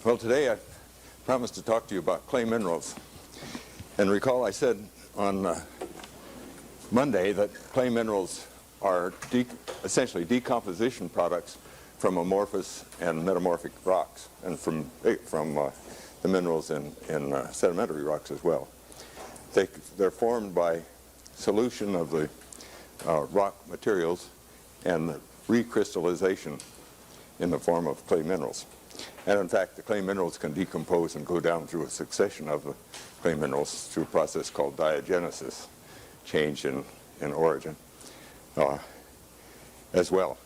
Well, today I promised to talk to you about clay minerals. And recall I said on Monday that clay minerals are essentially decomposition products from amorphous and metamorphic rocks, and from the minerals in sedimentary rocks as well. They're formed by solution of the rock materials and recrystallization in the form of clay minerals. And in fact, the clay minerals can decompose and go down through a succession of the clay minerals through a process called diagenesis, change in origin, as well.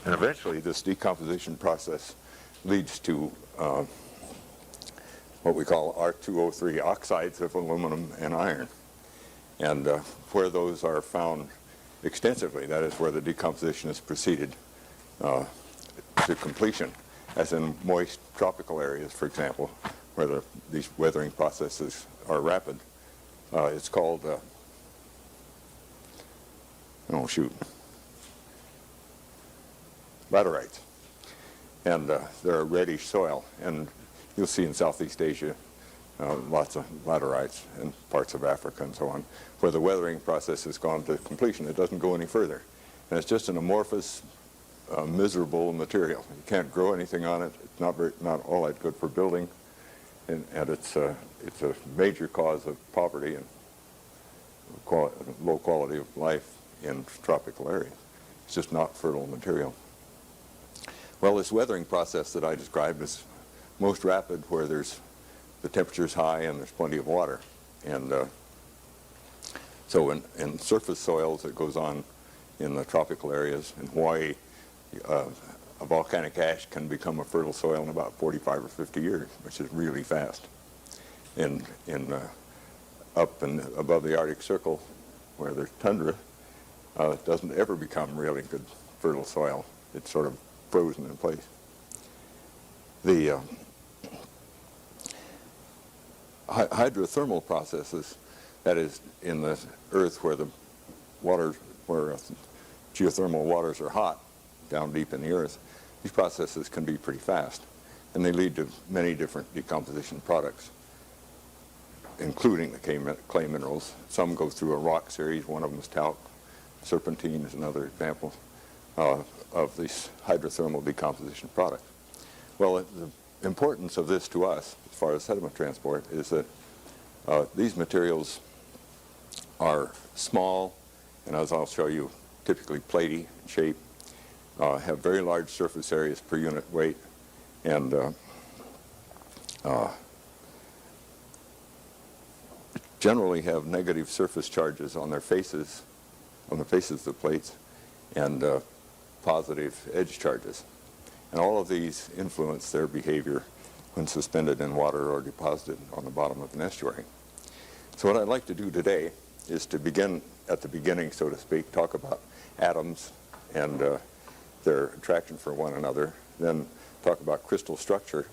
And eventually this decomposition process leads to what we call R2O3, oxides of aluminum and iron. And where those are found extensively, that is where the decomposition is proceeded to completion, as in moist tropical areas, for example, where these weathering processes are rapid. It's called, laterites. And they're a reddish soil. And you'll see in Southeast Asia lots of laterites in parts of Africa and so on, where the weathering process has gone to completion. It doesn't go any further. And it's just an amorphous, miserable material. You can't grow anything on it. It's not all that good for building, and it's a major cause of poverty and low quality of life in tropical areas. It's just not fertile material. Well, this weathering process that I described is most rapid where the temperature's high and there's plenty of water. And so in surface soils, it goes on in the tropical areas. In Hawaii, a volcanic ash can become a fertile soil in about 45 or 50 years, which is really fast. Up and above the Arctic Circle, where there's tundra, it doesn't ever become really good fertile soil. It's sort of frozen in place. The hydrothermal processes, that is, in the earth where geothermal waters are hot, down deep in the earth, these processes can be pretty fast, and they lead to many different decomposition products, including the clay minerals. Some go through a rock series. One of them is talc. Serpentine is another example of these hydrothermal decomposition products. Well, the importance of this to us, as far as sediment transport, is that these materials are small, and as I'll show you, typically platy in shape, have very large surface areas per unit weight, and generally have negative surface charges on their faces, on the faces of the plates, and positive edge charges. And all of these influence their behavior when suspended in water or deposited on the bottom of an estuary. So what I'd like to do today is to begin at the beginning, so to speak, talk about atoms and their attraction for one another, then talk about crystal structure.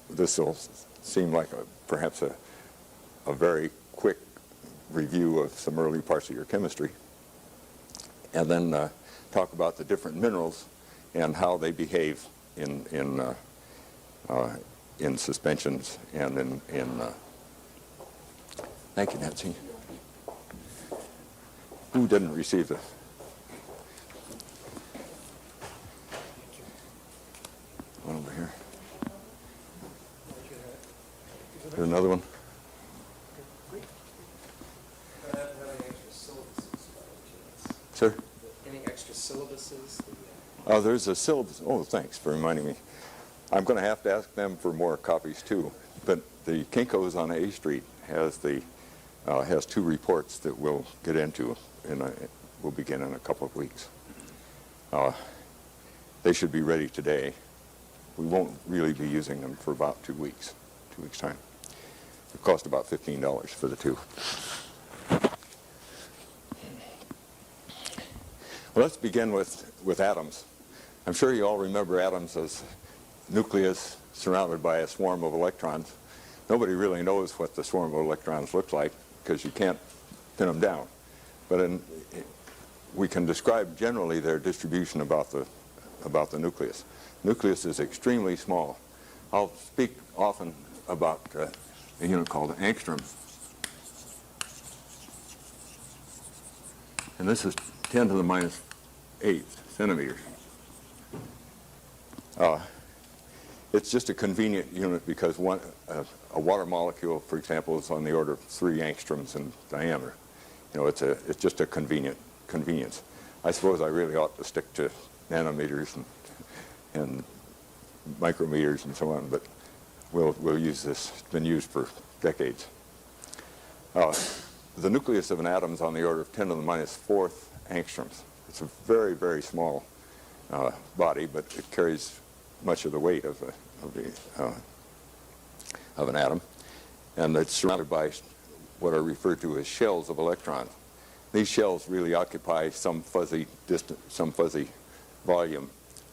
This will seem like perhaps a very quick review of some early parts of your chemistry, and then talk about the different minerals and how they behave in suspensions and in thank you, Nancy. Who didn't receive this? One over here. There's another one. Sir? Any extra syllabuses? Oh, there's a syllabus. Oh, thanks for reminding me. I'm going to have to ask them for more copies too. But the Kinko's on A Street has two reports that we'll get into, and we'll begin in a couple of weeks. They should be ready today. We won't really be using them for about 2 weeks time. It cost about $15 for the two. Well, let's begin with atoms. I'm sure you all remember atoms as nucleus surrounded by a swarm of electrons. Nobody really knows what the swarm of electrons looks like because you can't pin them down. But we can describe generally their distribution about the about the nucleus. Nucleus is extremely small. I'll speak often about a unit called angstrom. And this is 10 to the minus 8 centimeters. It's just a convenient unit because a water molecule, for example, is on the order of 3 angstroms in diameter. You know, it's just a convenience. I suppose I really ought to stick to nanometers and micrometers and so on, but we'll use this. It's been used for decades. The nucleus of an atom is on the order of 10 to the minus 4th angstroms. It's a very, very small body, but it carries much of the weight of an atom, and it's surrounded by what are referred to as shells of electrons. These shells really occupy some fuzzy volume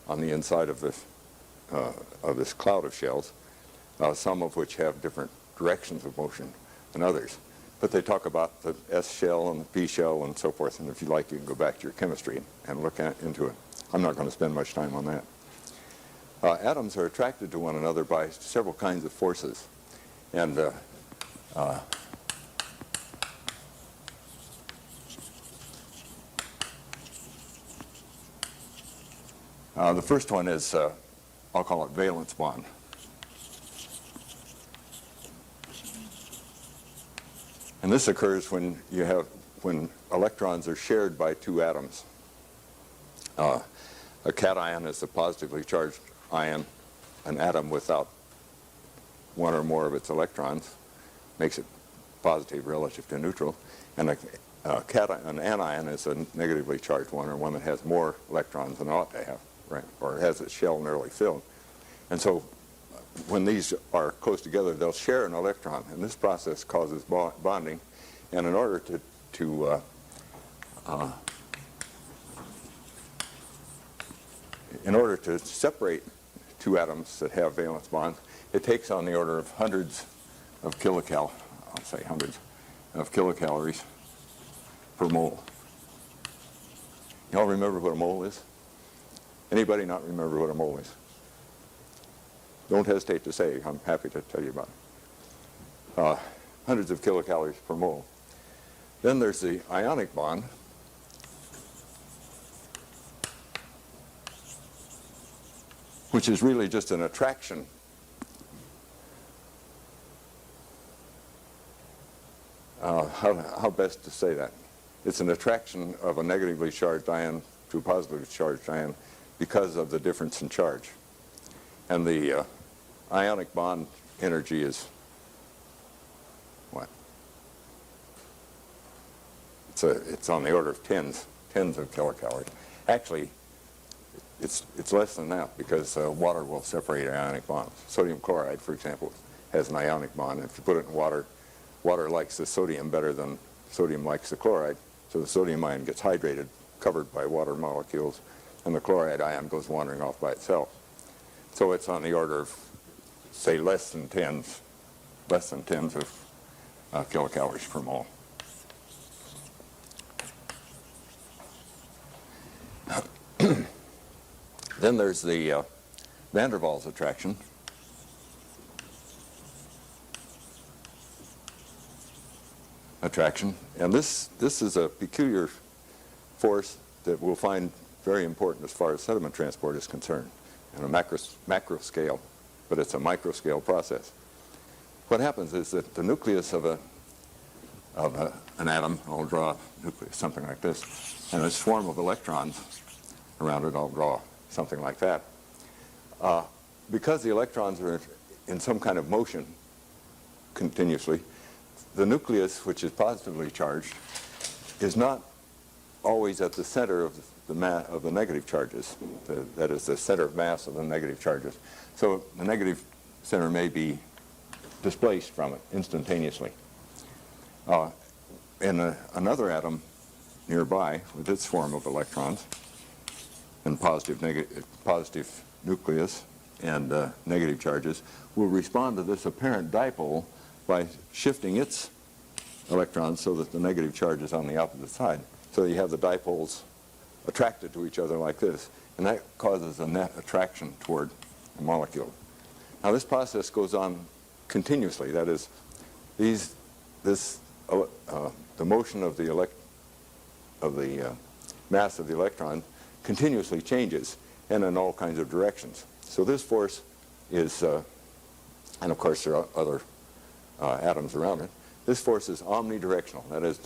on the inside of this cloud of shells, some of which have different directions of motion than others. But they talk about the S shell and the P shell and so forth, and if you like, you can go back to your chemistry and look into it. I'm not going to spend much time on that. Atoms are attracted to one another by several kinds of forces, and the first one is, I'll call it valence bond. And this occurs when electrons are shared by 2 atoms. A cation is a positively charged ion. An atom without one or more of its electrons makes it positive relative to neutral. And an anion is a negatively charged one, or one that has more electrons than it ought to have, right? Or has its shell nearly filled. And so when these are close together, they'll share an electron, and this process causes bonding. And in order to separate 2 atoms that have valence bonds, it takes on the order of hundreds of kilocalories per mole. Y'all remember what a mole is? Anybody not remember what a mole is? Don't hesitate to say. I'm happy to tell you about it. Hundreds of kilocalories per mole. Then there's the ionic bond, which is really just an attraction. How best to say that? It's an attraction of a negatively charged ion to a positively charged ion because of the difference in charge. And the ionic bond energy is what? It's on the order of tens of kilocalories. Actually, it's less than that because water will separate ionic bonds. Sodium chloride, for example, has an ionic bond. If you put it in water, water likes the sodium better than sodium likes the chloride. So the sodium ion gets hydrated, covered by water molecules, and the chloride ion goes wandering off by itself. So it's on the order of, say, less than tens of kilocalories per mole. Then there's the van der Waals attraction. And this is a peculiar force that we'll find very important as far as sediment transport is concerned in a macro scale, but it's a micro scale process. What happens is that the nucleus of an atom, I'll draw a nucleus, something like this, and a swarm of electrons around it, I'll draw something like that. Because the electrons are in some kind of motion continuously, the nucleus, which is positively charged, is not always at the center of the negative charges. That is the center of mass of the negative charges. So the negative center may be displaced from it instantaneously. In another atom nearby, with its swarm of electrons, and positive nucleus and negative charges, will respond to this apparent dipole by shifting its electrons so that the negative charge is on the opposite side. So you have the dipoles attracted to each other like this, and that causes a net attraction toward the molecule. Now this process goes on continuously. That is, the motion of the mass of the electron continuously changes, and in all kinds of directions. So this force is, and of course there are other atoms around it, this force is omnidirectional. That is,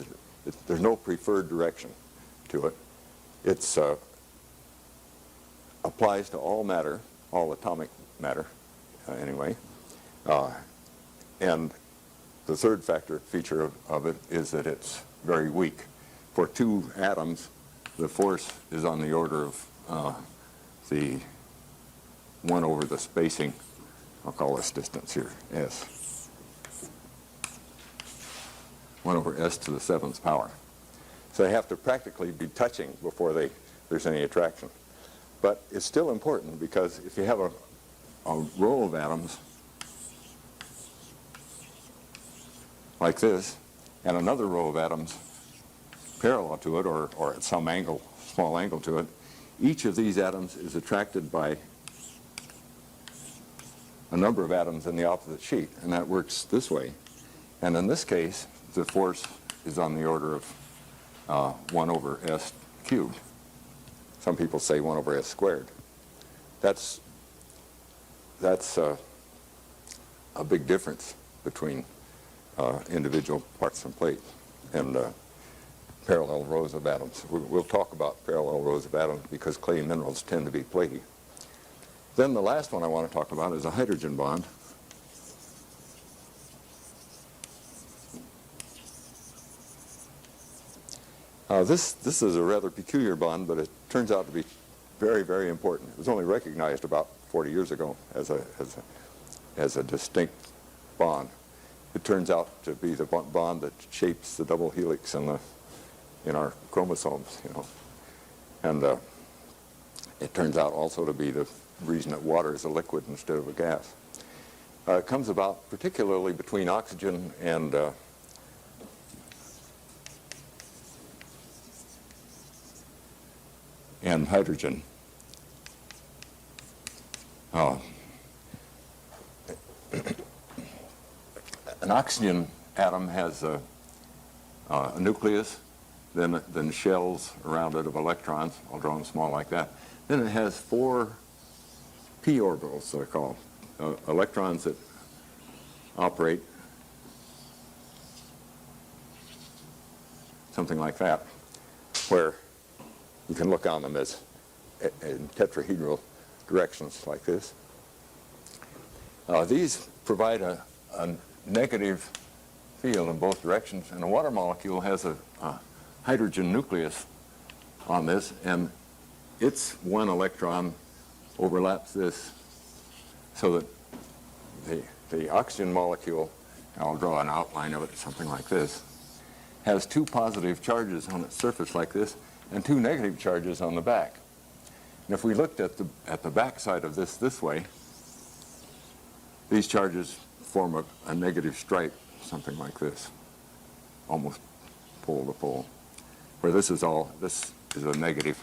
there's no preferred direction to it. It applies to all matter, all atomic matter, anyway. And the third feature of it is that it's very weak. For two atoms, the force is on the order of the 1 over the spacing, I'll call this distance here, s. 1 over s to the 7th power. So they have to practically be touching before there's any attraction. But it's still important, because if you have a row of atoms like this, and another row of atoms parallel to it, or at some angle, small angle to it, each of these atoms is attracted by a number of atoms in the opposite sheet, and that works this way. And in this case, the force is on the order of 1 over s cubed. Some people say 1 over s squared. That's a big difference between individual parts of plate and parallel rows of atoms. We'll talk about parallel rows of atoms because clay minerals tend to be platy. Then the last one I want to talk about is a hydrogen bond. This is a rather peculiar bond, but it turns out to be very, very important. It was only recognized about 40 years ago as a distinct bond. It turns out to be the bond that shapes the double helix in our chromosomes, you know. And it turns out also to be the reason that water is a liquid instead of a gas. It comes about particularly between oxygen and hydrogen. An oxygen atom has a nucleus, then shells around it of electrons. I'll draw them small like that. Then it has 4 p orbitals, they're called, electrons that operate something like that, where you can look on them as in tetrahedral directions like this. These provide a negative field in both directions, and a water molecule has a hydrogen nucleus on this, and its 1 electron overlaps this, so that the oxygen molecule, I'll draw an outline of it, something like this, has 2 positive charges on its surface like this, and 2 negative charges on the back. And if we looked at the back side of this way, these charges form a negative stripe, something like this, almost pole to pole, where this is a negative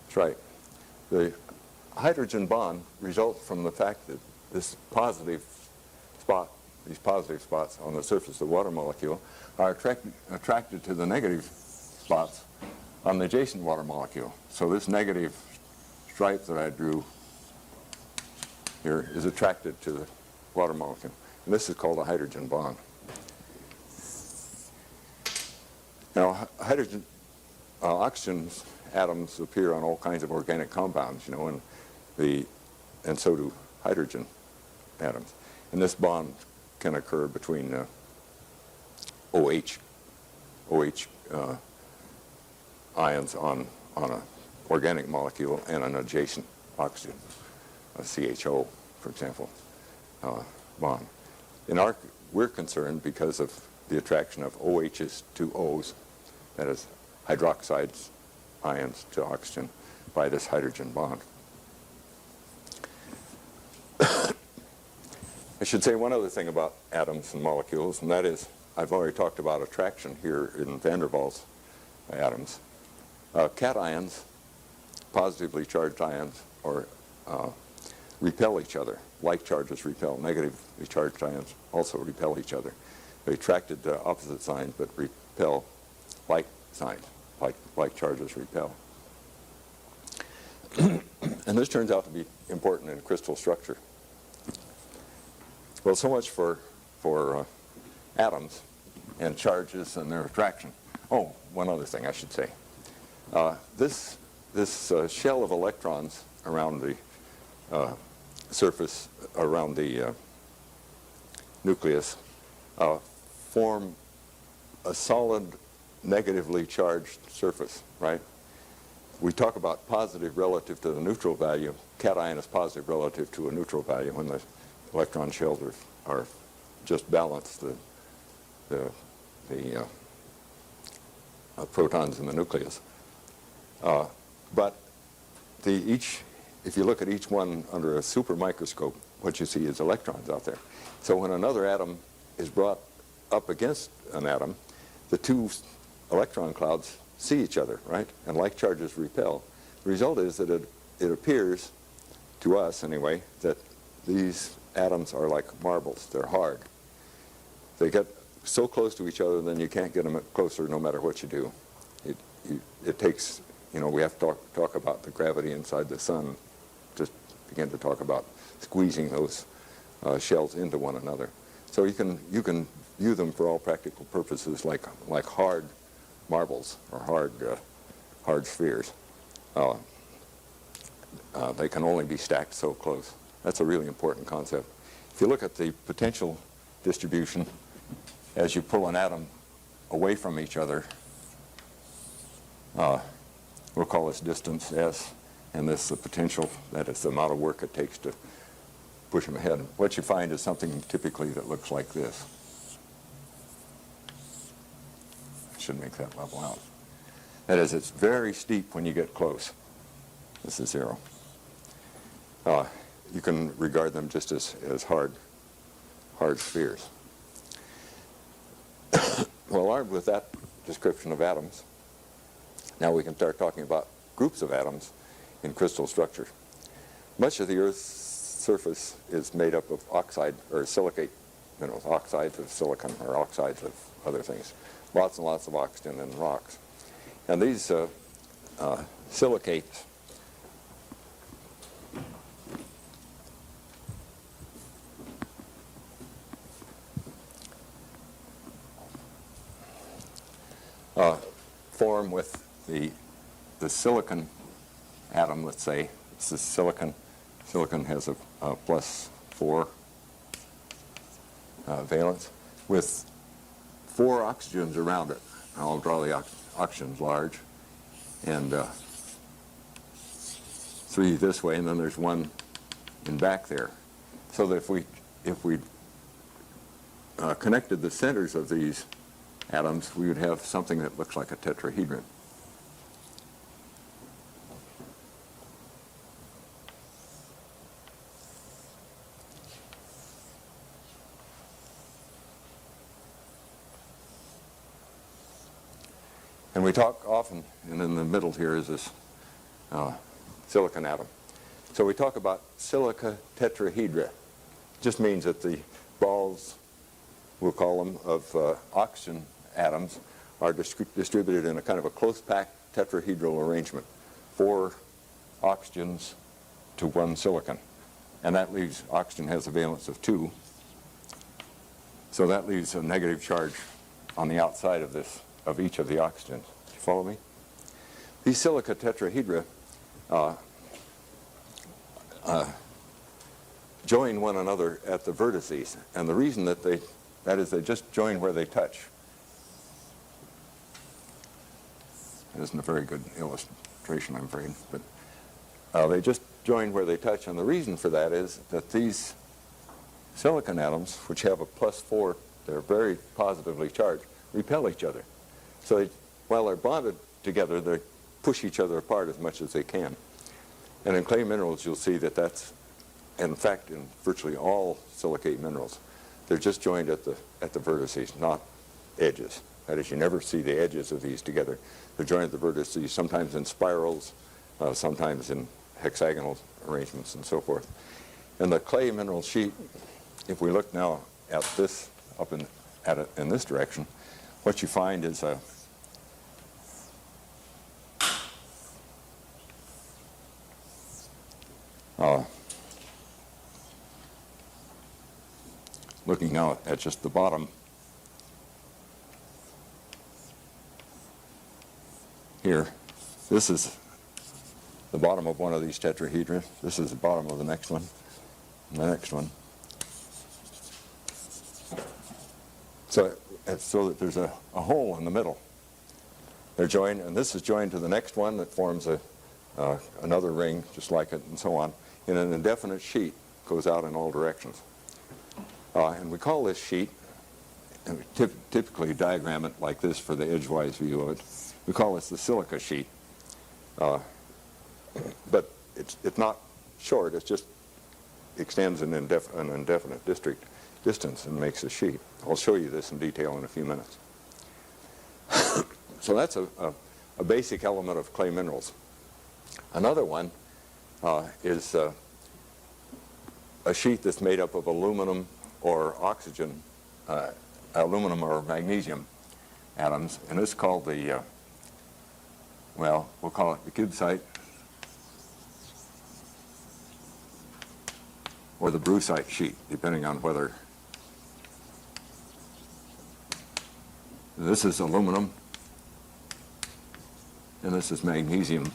stripe. The hydrogen bond results from the fact that these positive spots on the surface of the water molecule are attracted to the negative spots on the adjacent water molecule. So this negative stripe that I drew here is attracted to the water molecule. And this is called a hydrogen bond. Now, oxygen atoms appear on all kinds of organic compounds, you know, and so do hydrogen atoms. And this bond can occur between OH ions on an organic molecule and an adjacent oxygen, a CHO, for example, bond. We're concerned because of the attraction of OHs to O's, that is, hydroxides ions to oxygen, by this hydrogen bond. I should say one other thing about atoms and molecules, and that is, I've already talked about attraction here in van der Waals atoms. Cations positively charged ions repel each other. Like charges repel. Negatively charged ions also repel each other. They attracted to opposite signs but repel like signs. Like charges repel. And this turns out to be important in crystal structure. Well, so much for atoms and charges and their attraction. Oh, one other thing I should say. This shell of electrons around the surface, around the nucleus, form a solid negatively charged surface, right? We talk about positive relative to the neutral value. Cation is positive relative to a neutral value when the electron shells are just balanced the protons in the nucleus. But if you look at each one under a super microscope, what you see is electrons out there. So when another atom is brought up against an atom, the two electron clouds see each other, right? And like charges repel. The result is that it appears, to us anyway, that these atoms are like marbles. They're hard. They get so close to each other, then you can't get them closer no matter what you do. It takes, we have to talk about the gravity inside the sun, just begin to talk about squeezing those shells into one another. So you can view them for all practical purposes like hard marbles or hard spheres. They can only be stacked so close. That's a really important concept. If you look at the potential distribution as you pull an atom away from each other, we'll call this distance S, and this the potential, that is the amount of work it takes to push them ahead. What you find is something typically that looks like this. I should make that level out. That is, it's very steep when you get close. This is 0. You can regard them just as hard spheres. Well, armed with that description of atoms, now we can start talking about groups of atoms in crystal structure. Much of the Earth's surface is made up of oxide or silicate minerals, oxides of silicon or oxides of other things. Lots and lots of oxygen in rocks. And these silicates form with the silicon atom, let's say. This is silicon. Silicon has a +4 valence with 4 oxygens around it. I'll draw the oxygens large, and 3 this way, and then there's 1 in back there. So that if we connected the centers of these atoms, we would have something that looks like a tetrahedron. And we talk often, and in the middle here is this silicon atom. So we talk about silica tetrahedra. Just means that the balls, we'll call them, of oxygen atoms are distributed in a kind of a close-packed tetrahedral arrangement. 4 oxygens to 1 silicon. And that leaves, oxygen has a valence of 2. So that leaves a negative charge on the outside of this, of each of the oxygens. Do you follow me? These silica tetrahedra join one another at the vertices. And the reason that they just join where they touch. It isn't a very good illustration, I'm afraid, but they just join where they touch, and the reason for that is that these silicon atoms, which have a +4, they're very positively charged, repel each other. So while they're bonded together, they push each other apart as much as they can. And in clay minerals, you'll see that that's, in fact, in virtually all silicate minerals, they're just joined at the vertices, not edges. That is, you never see the edges of these together. They're joined at the vertices, sometimes in spirals, sometimes in hexagonal arrangements and so forth. And the clay mineral sheet, if we look now at this up at it in this direction, what you find is a looking out at just the bottom here, this is the bottom of one of these tetrahedra. This is the bottom of the next one, and the next one. So that there's a hole in the middle. They're joined, and this is joined to the next one that forms another ring just like it, and so on, in an indefinite sheet. Goes out in all directions. And we call this sheet, and we typically diagram it like this for the edgewise view of it. We call this the silica sheet. But it's not short, it just extends an indefinite distance and makes a sheet. I'll show you this in detail in a few minutes. So that's a basic element of clay minerals. Another one is a sheet that's made up of aluminum or oxygen, aluminum or magnesium atoms, and it's called the, well, we'll call it the cubesite or the brucite sheet, depending on whether this is aluminum and this is magnesium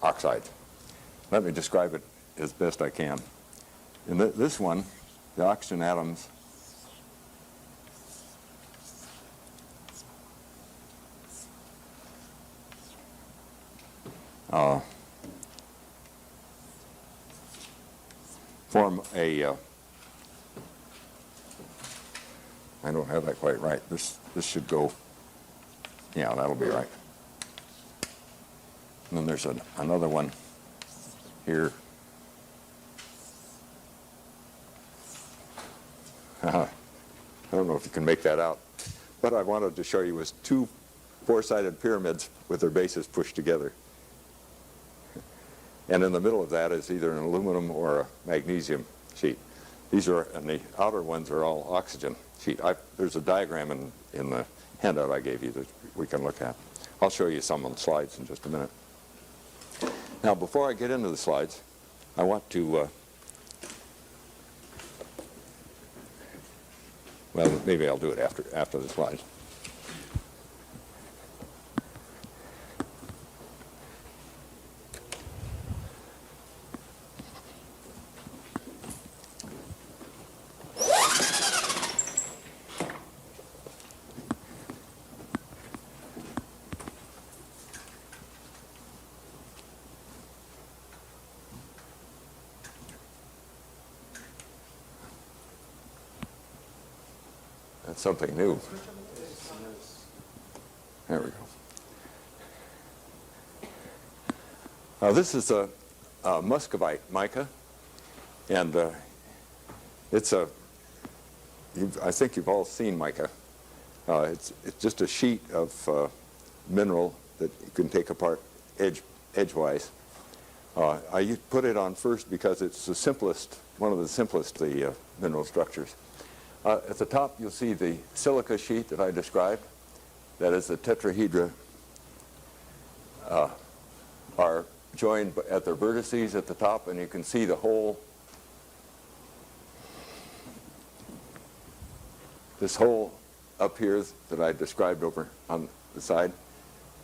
oxide. Let me describe it as best I can. In this one, the oxygen atoms form a, I don't have that quite right. This should go, yeah, that'll be right. And then there's another one here. I don't know if you can make that out. What I wanted to show you was two four-sided pyramids with their bases pushed together. And in the middle of that is either an aluminum or a magnesium sheet. These are, and the outer ones are all oxygen sheet. There's a diagram in the handout I gave you that we can look at. I'll show you some on the slides in just a minute. Now, before I get into the slides, I want to, well, maybe I'll do it after the slides. That's something new. There we go. Now this is a muscovite mica, and it's a, I think you've all seen mica. It's just a sheet of mineral that you can take apart edgewise. I put it on first because it's the simplest, one of the simplest mineral structures. At the top, you'll see the silica sheet that I described. That is, the tetrahedra are joined at their vertices at the top, and you can see the hole. This hole up here that I described over on the side,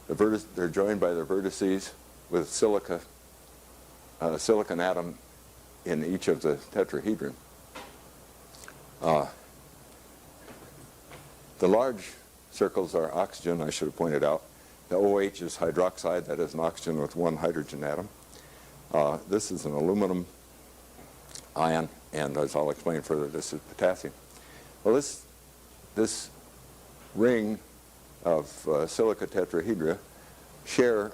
they're joined by their vertices with silica, silicon atom in each of the tetrahedron. The large circles are oxygen, I should have pointed out. The OH is hydroxide, that is an oxygen with one hydrogen atom. This is an aluminum ion, and as I'll explain further, this is potassium. Well, this ring of silica tetrahedra share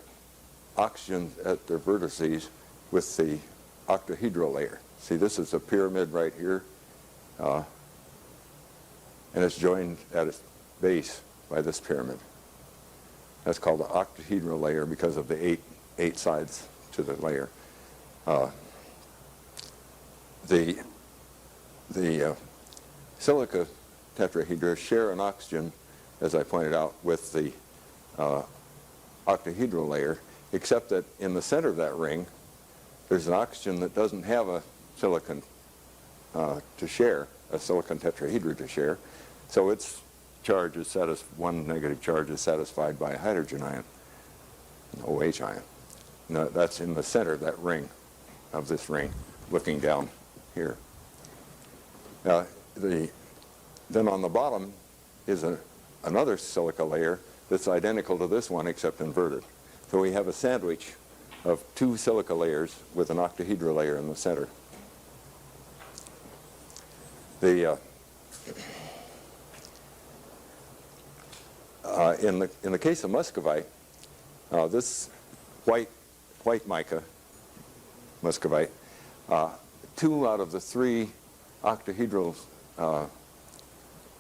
oxygen at their vertices with the octahedral layer. See, this is a pyramid right here. And it's joined at its base by this pyramid. That's called the octahedral layer because of the eight sides to the layer. The silica tetrahedra share an oxygen, as I pointed out, with the octahedral layer, except that in the center of that ring, there's an oxygen that doesn't have a silicon to share, a silicon tetrahedra to share. So its charge is one negative charge is satisfied by a hydrogen ion, an OH ion. Now, that's in the center of that ring, of this ring, looking down here. Then on the bottom is another silica layer that's identical to this one except inverted. So we have a sandwich of two silica layers with an octahedral layer in the center. In the case of muscovite, this white mica muscovite, 2 out of the 3 octahedral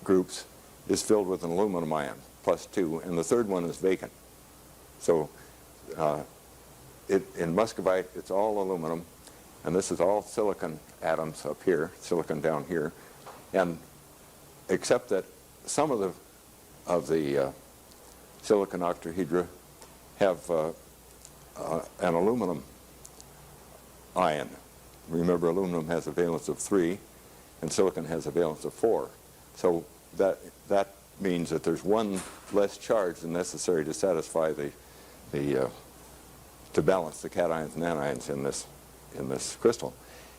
groups is filled with an aluminum ion, +2, and the third one is vacant. So in muscovite, it's all aluminum, and this is all silicon atoms up here, silicon down here, and except that some of the silicon octahedra have an aluminum ion. Remember, aluminum has a valence of 3, and silicon has a valence of 4. So that means that there's one less charge than necessary to satisfy to balance the cations and anions in this crystal.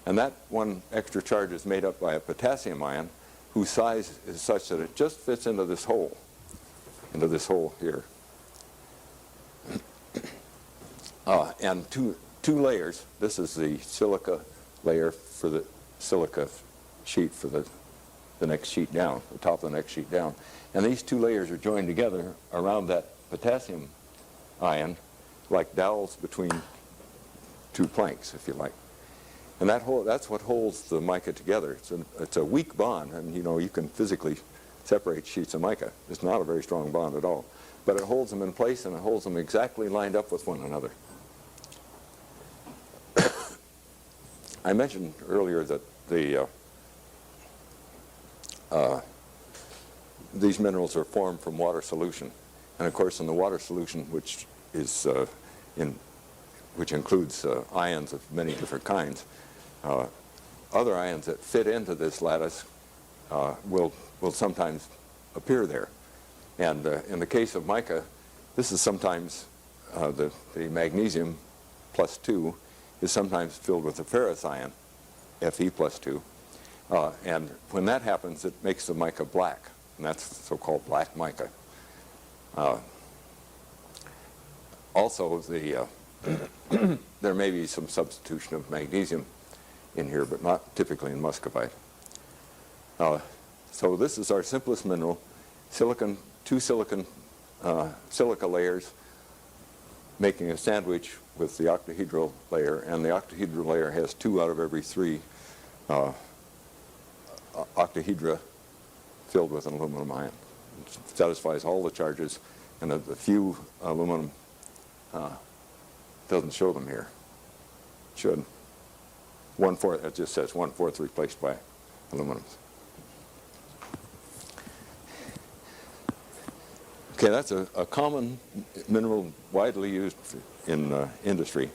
And that one extra charge is made up by a potassium ion whose size is such that it just fits into this hole here. And two layers. This is the silica layer for the silica sheet for the next sheet down, the top of the next sheet down. And these 2 layers are joined together around that potassium ion like dowels between 2 planks, if you like. And that's what holds the mica together. It's a weak bond, and you can physically separate sheets of mica. It's not a very strong bond at all. But it holds them in place, and it holds them exactly lined up with one another. I mentioned earlier that these minerals are formed from water solution. And of course, in the water solution, which includes ions of many different kinds, other ions that fit into this lattice will sometimes appear there. And in the case of mica, this is sometimes the magnesium +2 is sometimes filled with a ferrous ion, Fe+2. And when that happens, it makes the mica black, and that's so-called black mica. Also, there may be some substitution of magnesium in here, but not typically in muscovite. So this is our simplest mineral, silicon, 2 silica layers making a sandwich with the octahedral layer, and the octahedral layer has 2 out of every 3 octahedra filled with an aluminum ion. It satisfies all the charges, and the few aluminum doesn't show them here. It should. 1/4, it just says 1/4 replaced by aluminum. Okay, that's a common mineral widely used in industry.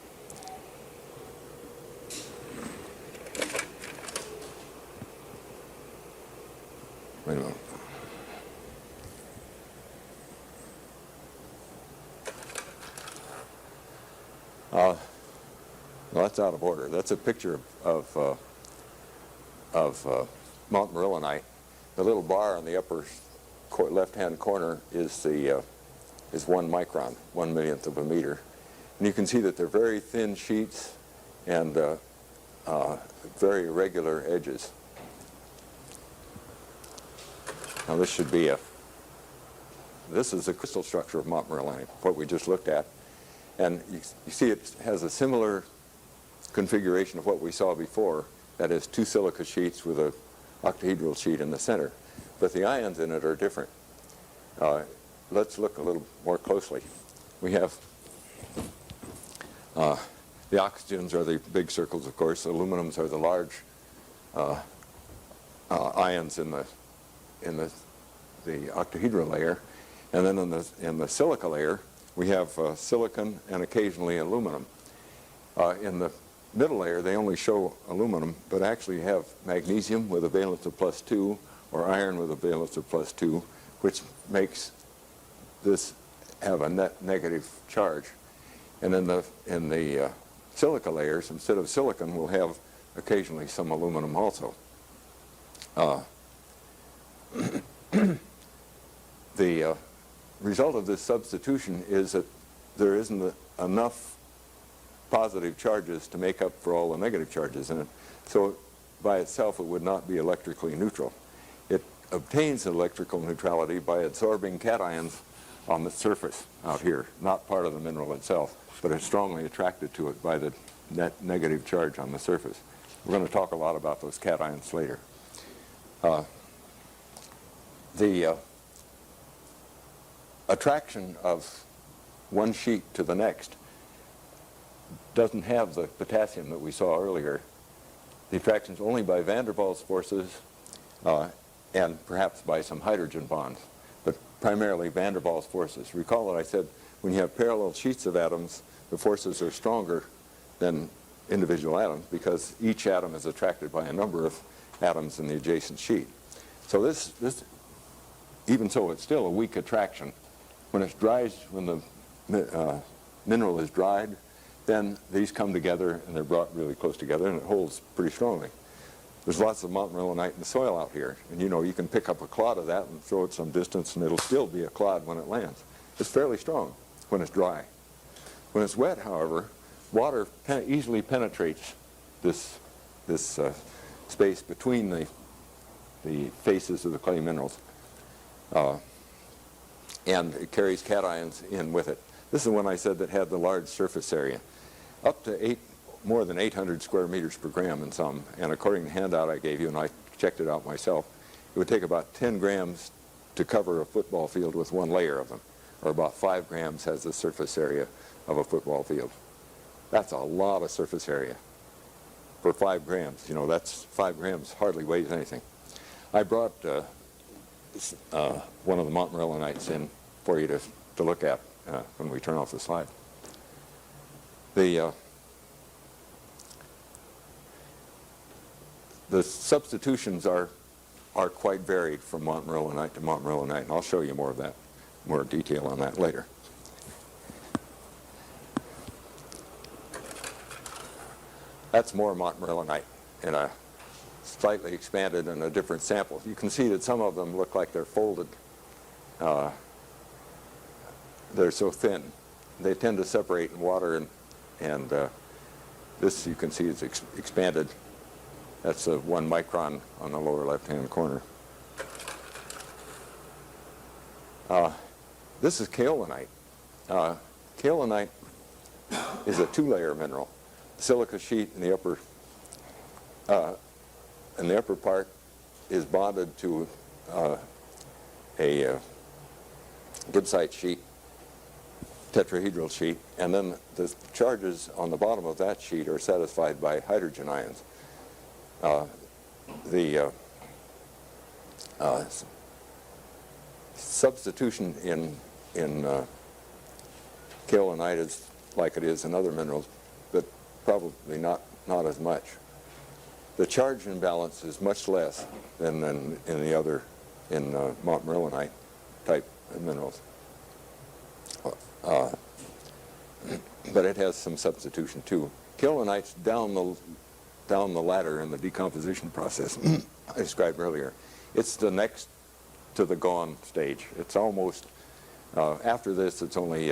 Wait a minute. Well, that's out of order. That's a picture of Mount Marillenite. The little bar on the upper left-hand corner is 1 micron, 1/millionth of a meter, and you can see that they're very thin sheets and very irregular edges. Now this is the crystal structure of Mount Marillenite, what we just looked at, and you see it has a similar configuration of what we saw before. That is 2 silica sheets with an octahedral sheet in the center. But the ions in it are different. Let's look a little more closely. we have the oxygens are the big circles, of course. Aluminums are the large ions in the octahedral layer, and then in the silica layer we have silicon and occasionally aluminum. In the middle layer they only show aluminum, but actually you have magnesium with a valence of +2 or iron with a valence of +2, which makes this have a net negative charge. And in the silica layers, instead of silicon, we'll have occasionally some aluminum also. The result of this substitution is that there isn't enough positive charges to make up for all the negative charges in it. So by itself it would not be electrically neutral. It obtains electrical neutrality by absorbing cations on the surface out here, not part of the mineral itself, but it's strongly attracted to it by the net negative charge on the surface. We're going to talk a lot about those cations later. The attraction of one sheet to the next doesn't have the potassium that we saw earlier. The attraction is only by van der Waals forces and perhaps by some hydrogen bonds, but primarily van der Waals forces. Recall that I said when you have parallel sheets of atoms, the forces are stronger than individual atoms because each atom is attracted by a number of atoms in the adjacent sheet. So this even so, it's still a weak attraction. When it dries, when the mineral is dried, then these come together and they're brought really close together and it holds pretty strongly. There's lots of montmorillonite in the soil out here, and you can pick up a clod of that and throw it some distance and it'll still be a clod when it lands. It's fairly strong when it's dry. When it's wet, however, water easily penetrates this space between the faces of the clay minerals, and it carries cations in with it. This is the one I said that had the large surface area, up to more than 800 square meters per gram in some, and according to the handout I gave you, and I checked it out myself, it would take about 10 grams to cover a football field with one layer of them, or about 5 grams has the surface area of a football field. That's a lot of surface area for 5 grams. That's 5 grams hardly weighs anything. I brought one of the montmorillonites in for you to look at when we turn off the slide. The substitutions are quite varied from montmorillonite to montmorillonite, and I'll show you more detail on that later. That's more montmorillonite in a slightly expanded and a different sample. You can see that some of them look like they're folded. They're so thin. They tend to separate in water, and this you can see is expanded. That's 1 micron on the lower left-hand corner. This is kaolinite. Kaolinite is a 2-layer mineral. The silica sheet in the upper part is bonded to a gibbsite sheet, tetrahedral sheet, and then the charges on the bottom of that sheet are satisfied by hydrogen ions. The substitution in kaolinite is like it is in other minerals, but probably not as much. The charge imbalance is much less than in the other, montmorillonite type minerals. But it has some substitution too. Kaolinite's down the ladder in the decomposition process I described earlier. It's the next to the gone stage. It's almost, after this it's only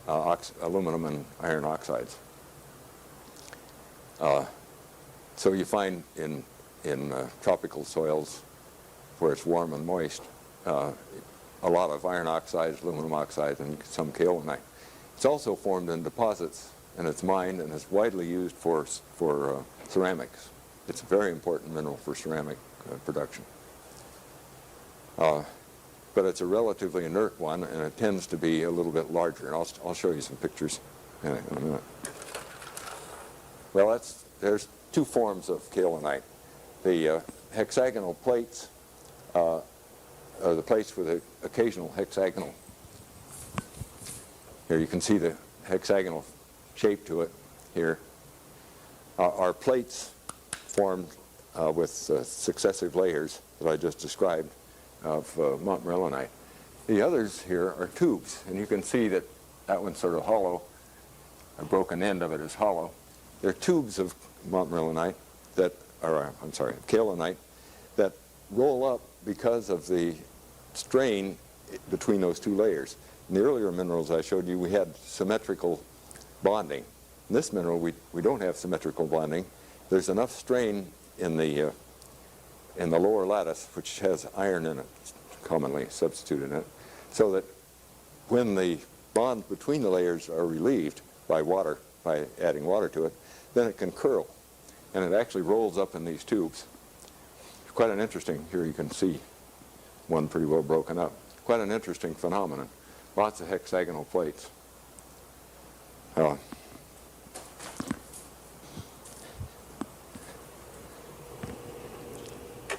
aluminum and iron oxides. So you find in tropical soils where it's warm and moist a lot of iron oxides, aluminum oxides, and some kaolinite. It's also formed in deposits, and it's mined and is widely used for ceramics. It's a very important mineral for ceramic production. but it's a relatively inert one, and it tends to be a little bit larger. And I'll show you some pictures in a minute. Well, there's two forms of kaolinite. The hexagonal plates are the plates with an occasional hexagonal. Here you can see the hexagonal shape to it here. Are plates formed with successive layers that I just described of montmorillonite. The others here are tubes, and you can see that that one's sort of hollow. A broken end of it is hollow. They're tubes of montmorillonite that are, I'm sorry, kaolinite that roll up because of the strain between those two layers. In the earlier minerals I showed you, we had symmetrical bonding. In this mineral, we don't have symmetrical bonding. There's enough strain in the lower lattice, which has iron in it, commonly substituted in it, so that when the bonds between the layers are relieved by water, by adding water to it, then it can curl, and it actually rolls up in these tubes. Quite an interesting, here you can see one pretty well broken up. Quite an interesting phenomenon. Lots of hexagonal plates. I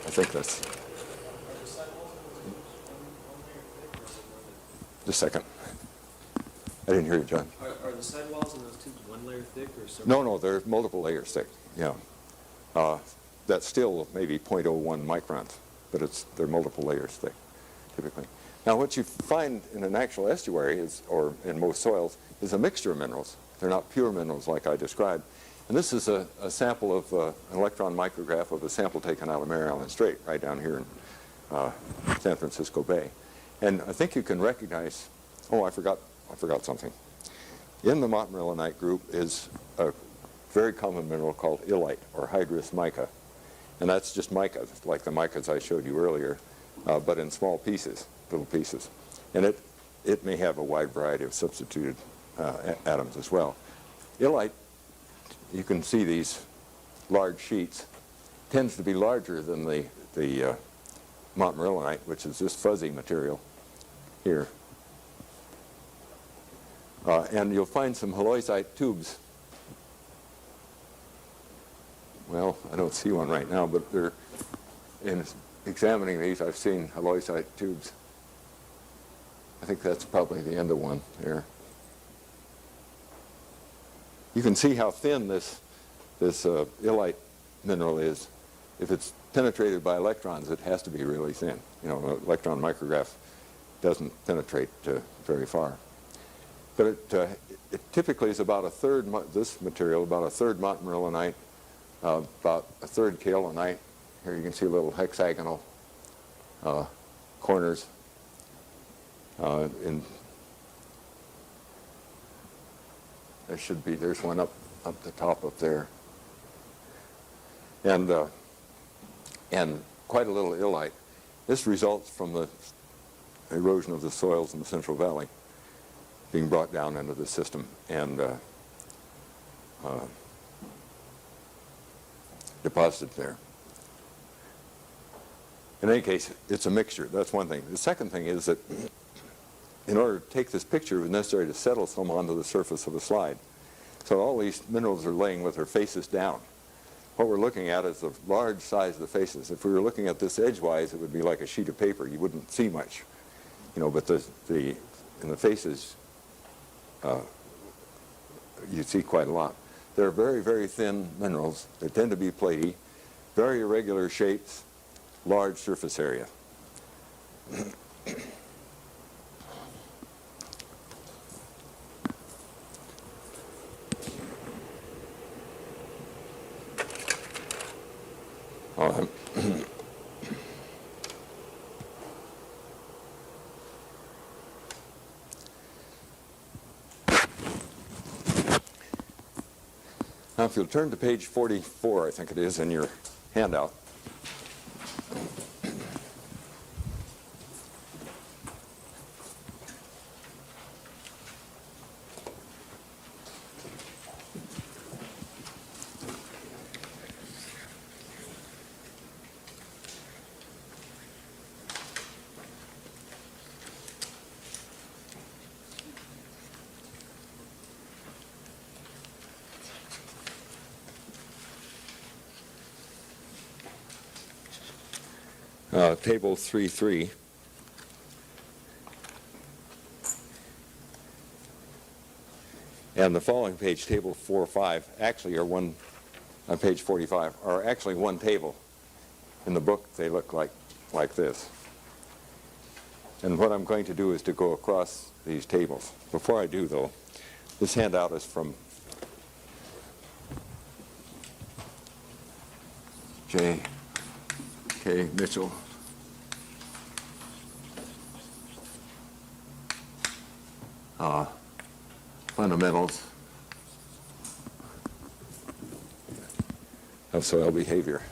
think that's the second. I didn't hear you, John. Are the sidewalls in those tubes one layer thick or so? No, they're multiple layers thick. Yeah, that's still maybe 0.01 microns, but they're multiple layers thick, typically. Now, what you find in an actual estuary or in most soils, is a mixture of minerals. They're not pure minerals like I described. And this is a sample of an electron micrograph of a sample taken out of Mary Island Strait, right down here in San Francisco Bay. And I think you can recognize, I forgot something. In the montmorillonite group is a very common mineral called illite, or hydrous mica. And that's just mica, like the micas I showed you earlier, but in small pieces, little pieces. And it may have a wide variety of substituted atoms as well. Illite, you can see these large sheets, tends to be larger than the montmorillonite, which is this fuzzy material here. And you'll find some halloysite tubes. Well, I don't see one right now, but in examining these, I've seen halloysite tubes. I think that's probably the end of one there. You can see how thin this illite mineral is. If it's penetrated by electrons, it has to be really thin. You know, an electron micrograph doesn't penetrate very far. But it typically is about a third, this material, about a third montmorillonite, about a third kaolinite. Here you can see little hexagonal corners. There's one up the top up there. And quite a little illite. This results from the erosion of the soils in the Central Valley being brought down into the system and deposited there. In any case, it's a mixture. That's one thing. The second thing is that in order to take this picture, it was necessary to settle some onto the surface of a slide. So all these minerals are laying with their faces down. What we're looking at is the large size of the faces. If we were looking at this edgewise, it would be like a sheet of paper. You wouldn't see much, you know. But in the faces, you see quite a lot. They're very, very thin minerals. They tend to be platy, very irregular shapes, large surface area. Now, if you'll turn to page 44, I think it is, in your handout. Table 3.3. And the following page, table 4.5, actually are one, on page 45, are actually one table. In the book, they look like this. And what I'm going to do is to go across these tables. Before I do, though, this handout is from J. K. Mitchell. Fundamentals of soil behavior.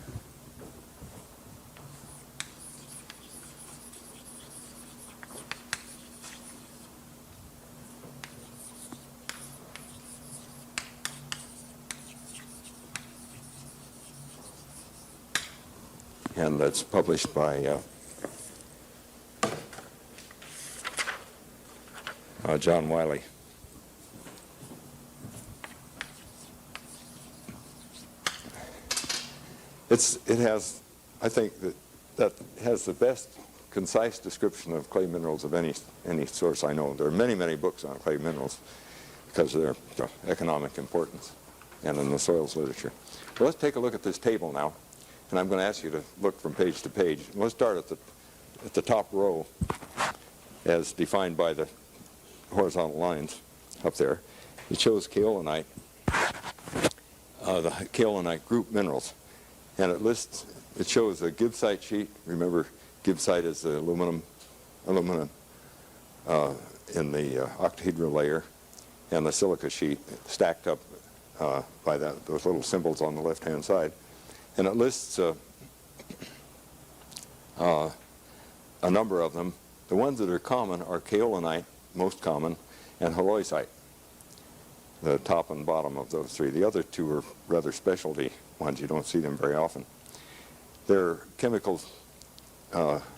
And that's published by John Wiley. It has, I think, that has the best concise description of clay minerals of any source I know. There are many, many books on clay minerals because of their economic importance and in the soils literature. Well, let's take a look at this table now, and I'm going to ask you to look from page to page. Let's start at the top row as defined by the horizontal lines up there. It shows kaolinite, the kaolinite group minerals. And it shows a gibbsite sheet. Remember, gibbsite is the aluminum in the octahedral layer, and the silica sheet stacked up by those little symbols on the left-hand side. And it lists a number of them. The ones that are common are kaolinite, most common, and halloysite, the top and bottom of those three. The other two are rather specialty ones. You don't see them very often. Their chemical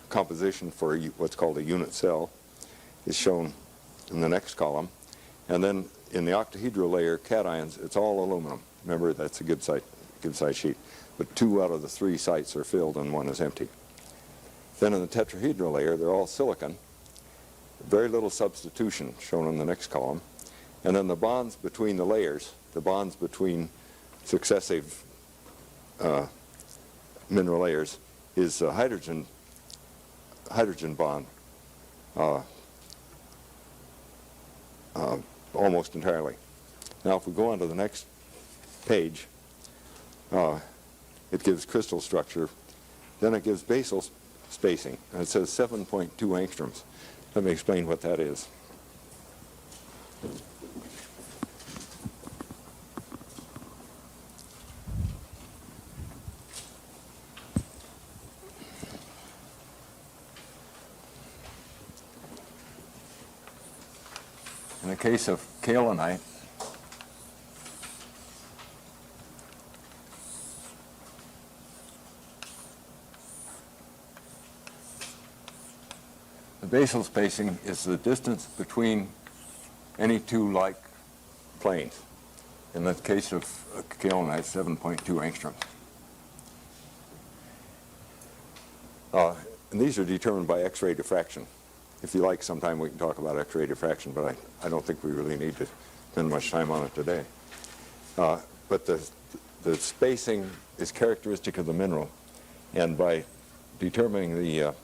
composition for what's called a unit cell is shown in the next column. And then in the octahedral layer, cations, it's all aluminum. Remember, that's a gibbsite sheet. But 2 out of the 3 sites are filled and 1 is empty. Then in the tetrahedral layer, they're all silicon. Very little substitution, shown in the next column. And then the bonds between the layers, the bonds between successive mineral layers, is a hydrogen bond almost entirely. Now if we go on to the next page, it gives crystal structure. Then it gives basal spacing, and it says 7.2 angstroms. Let me explain what that is. In the case of kaolinite, the basal spacing is the distance between any 2 like planes. In the case of kaolinite, 7.2 angstroms. And these are determined by X-ray diffraction. If you like, sometime we can talk about X-ray diffraction, but I don't think we really need to spend much time on it today. But the spacing is characteristic of the mineral, and by determining the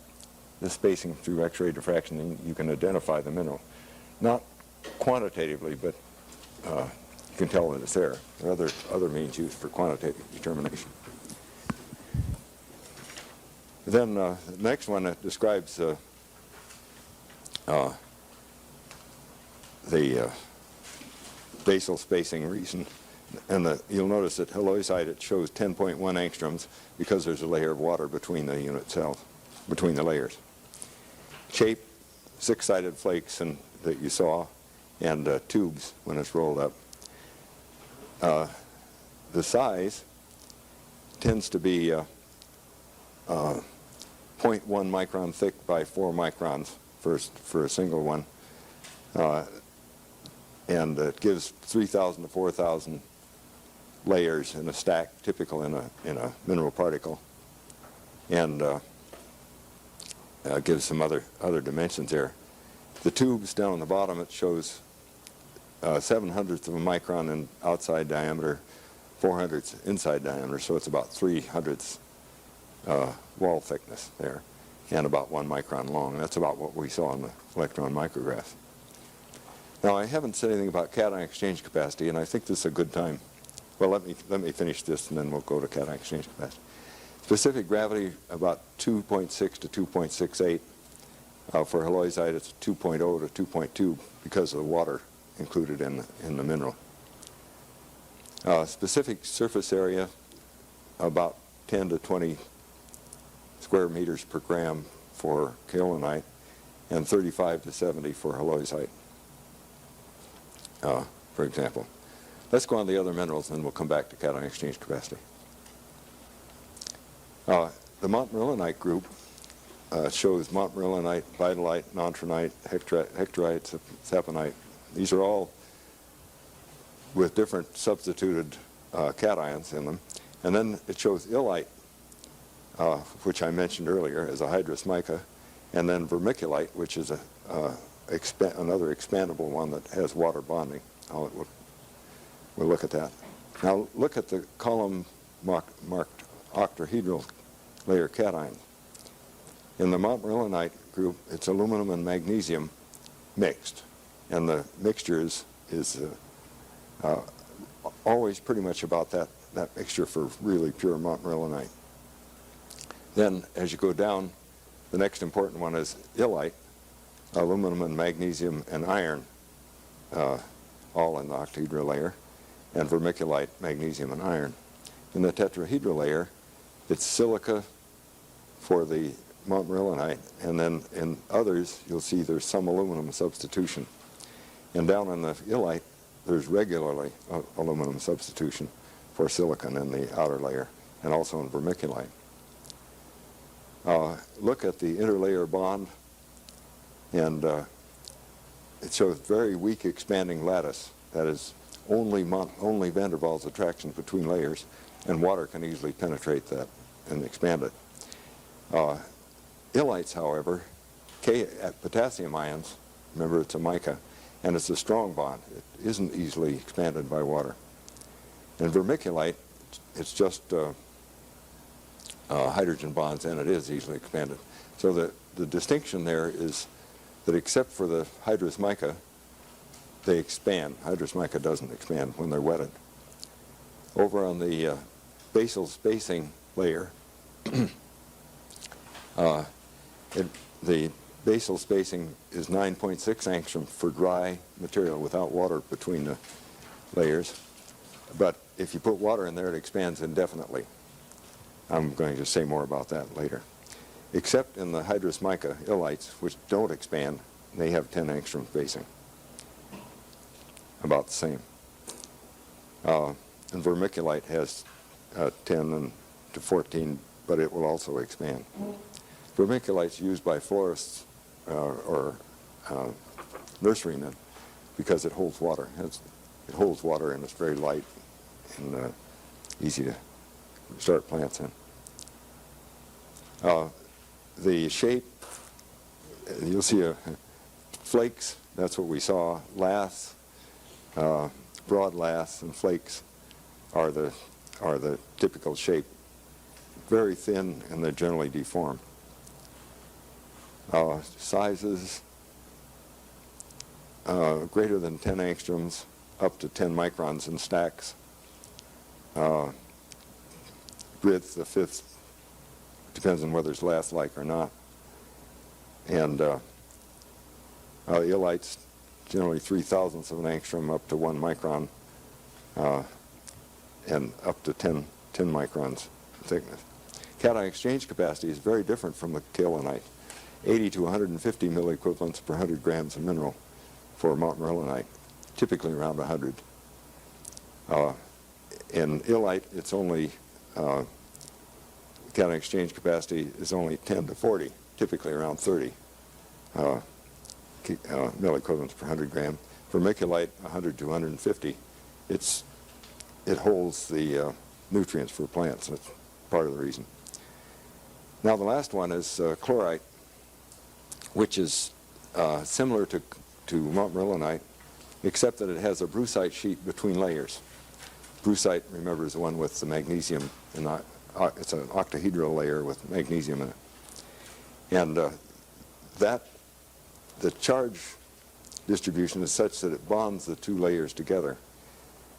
spacing through X-ray diffraction, you can identify the mineral. Not quantitatively, but you can tell that it's there. There are other means used for quantitative determination. Then the next one describes the basal spacing reason. And you'll notice that halloysite, it shows 10.1 angstroms because there's a layer of water between the unit cells, between the layers. Shape, 6-sided flakes that you saw, and tubes when it's rolled up. The size tends to be 0.1 micron thick by 4 microns for a single one. And it gives 3,000 to 4,000 layers in a stack, typical in a mineral particle. And gives some other dimensions there. The tubes down on the bottom, it shows 7/100ths of a micron in outside diameter, 4/100ths inside diameter, so it's about 3/100ths wall thickness there, and about 1 micron long. That's about what we saw in the electron micrographs. Now, I haven't said anything about cation exchange capacity, and I think this is a good time. Well, let me finish this, and then we'll go to cation exchange capacity. Specific gravity, about 2.6 to 2.68. For halloysite, it's 2.0 to 2.2 because of the water included in the mineral. Specific surface area, about 10 to 20 square meters per gram for kaolinite, and 35 to 70 for halloysite, for example. Let's go on to the other minerals, and we'll come back to cation exchange capacity. The montmorillonite group shows montmorillonite, vitalite, nontronite, hectorite, saponite. These are all with different substituted cations in them. And then it shows illite, which I mentioned earlier as a hydrous mica, and then vermiculite, which is another expandable one that has water bonding. We'll look at that. Now look at the column marked octahedral layer cations. In the montmorillonite group, it's aluminum and magnesium mixed, and the mixture is always pretty much about that mixture for really pure montmorillonite. Then, as you go down, the next important one is illite, aluminum and magnesium and iron, all in the octahedral layer, and vermiculite, magnesium and iron. In the tetrahedral layer, it's silica for the montmorillonite, and then in others you'll see there's some aluminum substitution. And down in the illite, there's regularly aluminum substitution for silicon in the outer layer, and also in vermiculite. Look at the interlayer bond, and it shows very weak expanding lattice. That is only van der Waals attraction between layers, and water can easily penetrate that and expand it. Illites, however, potassium ions, remember it's a mica, and it's a strong bond. It isn't easily expanded by water. And vermiculite, it's just hydrogen bonds, and it is easily expanded. So the distinction there is that except for the hydrous mica, they expand. Hydrous mica doesn't expand when they're wetted. Over on the basal spacing layer, the basal spacing is 9.6 angstrom for dry material without water between the layers. But if you put water in there, it expands indefinitely. I'm going to say more about that later. Except in the hydrous mica illites, which don't expand, they have 10 angstrom spacing. About the same. And vermiculite has 10 to 14, but it will also expand. Vermiculite's used by florists or nurserymen because it holds water. It holds water, and it's very light and easy to start plants in. The shape, you'll see flakes. That's what we saw. Laths, broad laths and flakes are the typical shape. Very thin, and they're generally deformed. Sizes greater than 10 angstroms, up to 10 microns in stacks. Width, the fifth, depends on whether it's lath-like or not. And illites, generally 3/1000ths of an angstrom up to 1 micron, and up to 10 microns thickness. Cation exchange capacity is very different from the kaolinite. 80 to 150 milliequivalents per 100 grams of mineral for montmorillonite, typically around 100. In illite, it's only, cation exchange capacity is only 10 to 40, typically around 30 milliequivalents per 100 gram. For vermiculite, 100 to 150. It holds the nutrients for plants. That's part of the reason. Now the last one is chlorite. which is similar to montmorillonite, except that it has a brucite sheet between layers. Brucite, remember, is the one with the magnesium, and it's an octahedral layer with magnesium in it. And the charge distribution is such that it bonds the two layers together,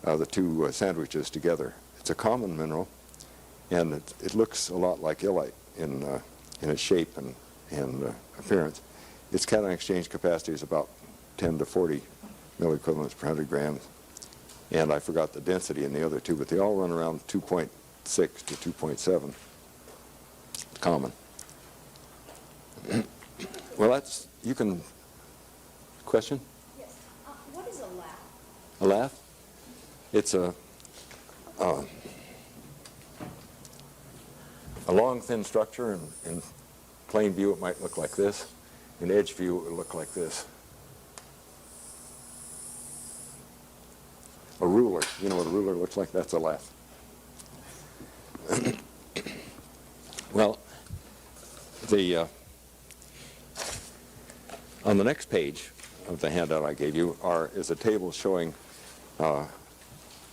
the two sandwiches together. It's a common mineral, and it looks a lot like illite in its shape and appearance. Its cation exchange capacity is about 10 to 40 milliequivalents per 100 grams. And I forgot the density in the other two, but they all run around 2.6 to 2.7 common. Well, that's, you can, question? Yes. What is a lath? A lath? It's a long, thin structure. In plain view, it might look like this. In edge view, it would look like this. A ruler. You know what a ruler looks like? That's a lath. Well, on the next page of the handout I gave you is a table showing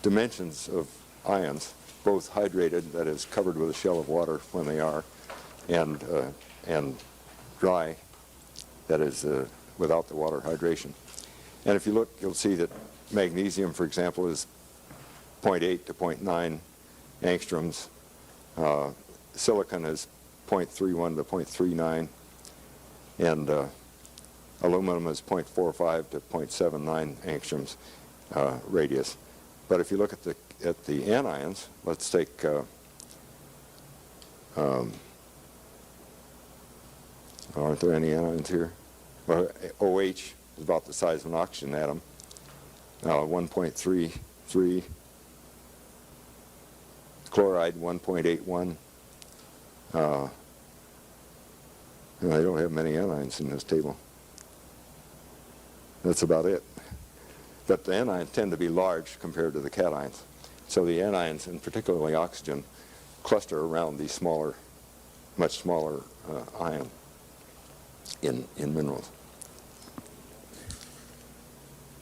dimensions of ions, both hydrated, that is covered with a shell of water when they are, and dry, that is without the water hydration. And if you look, you'll see that magnesium, for example, is 0.8 to 0.9 angstroms. Silicon is 0.31 to 0.39, and aluminum is 0.45 to 0.79 angstroms radius. But if you look at the anions, let's take aren't there any anions here? Well, OH is about the size of an oxygen atom. 1.33, chloride 1.81. They don't have many anions in this table. That's about it. But the anions tend to be large compared to the cations. So the anions, and particularly oxygen, cluster around these smaller, much smaller ion in minerals.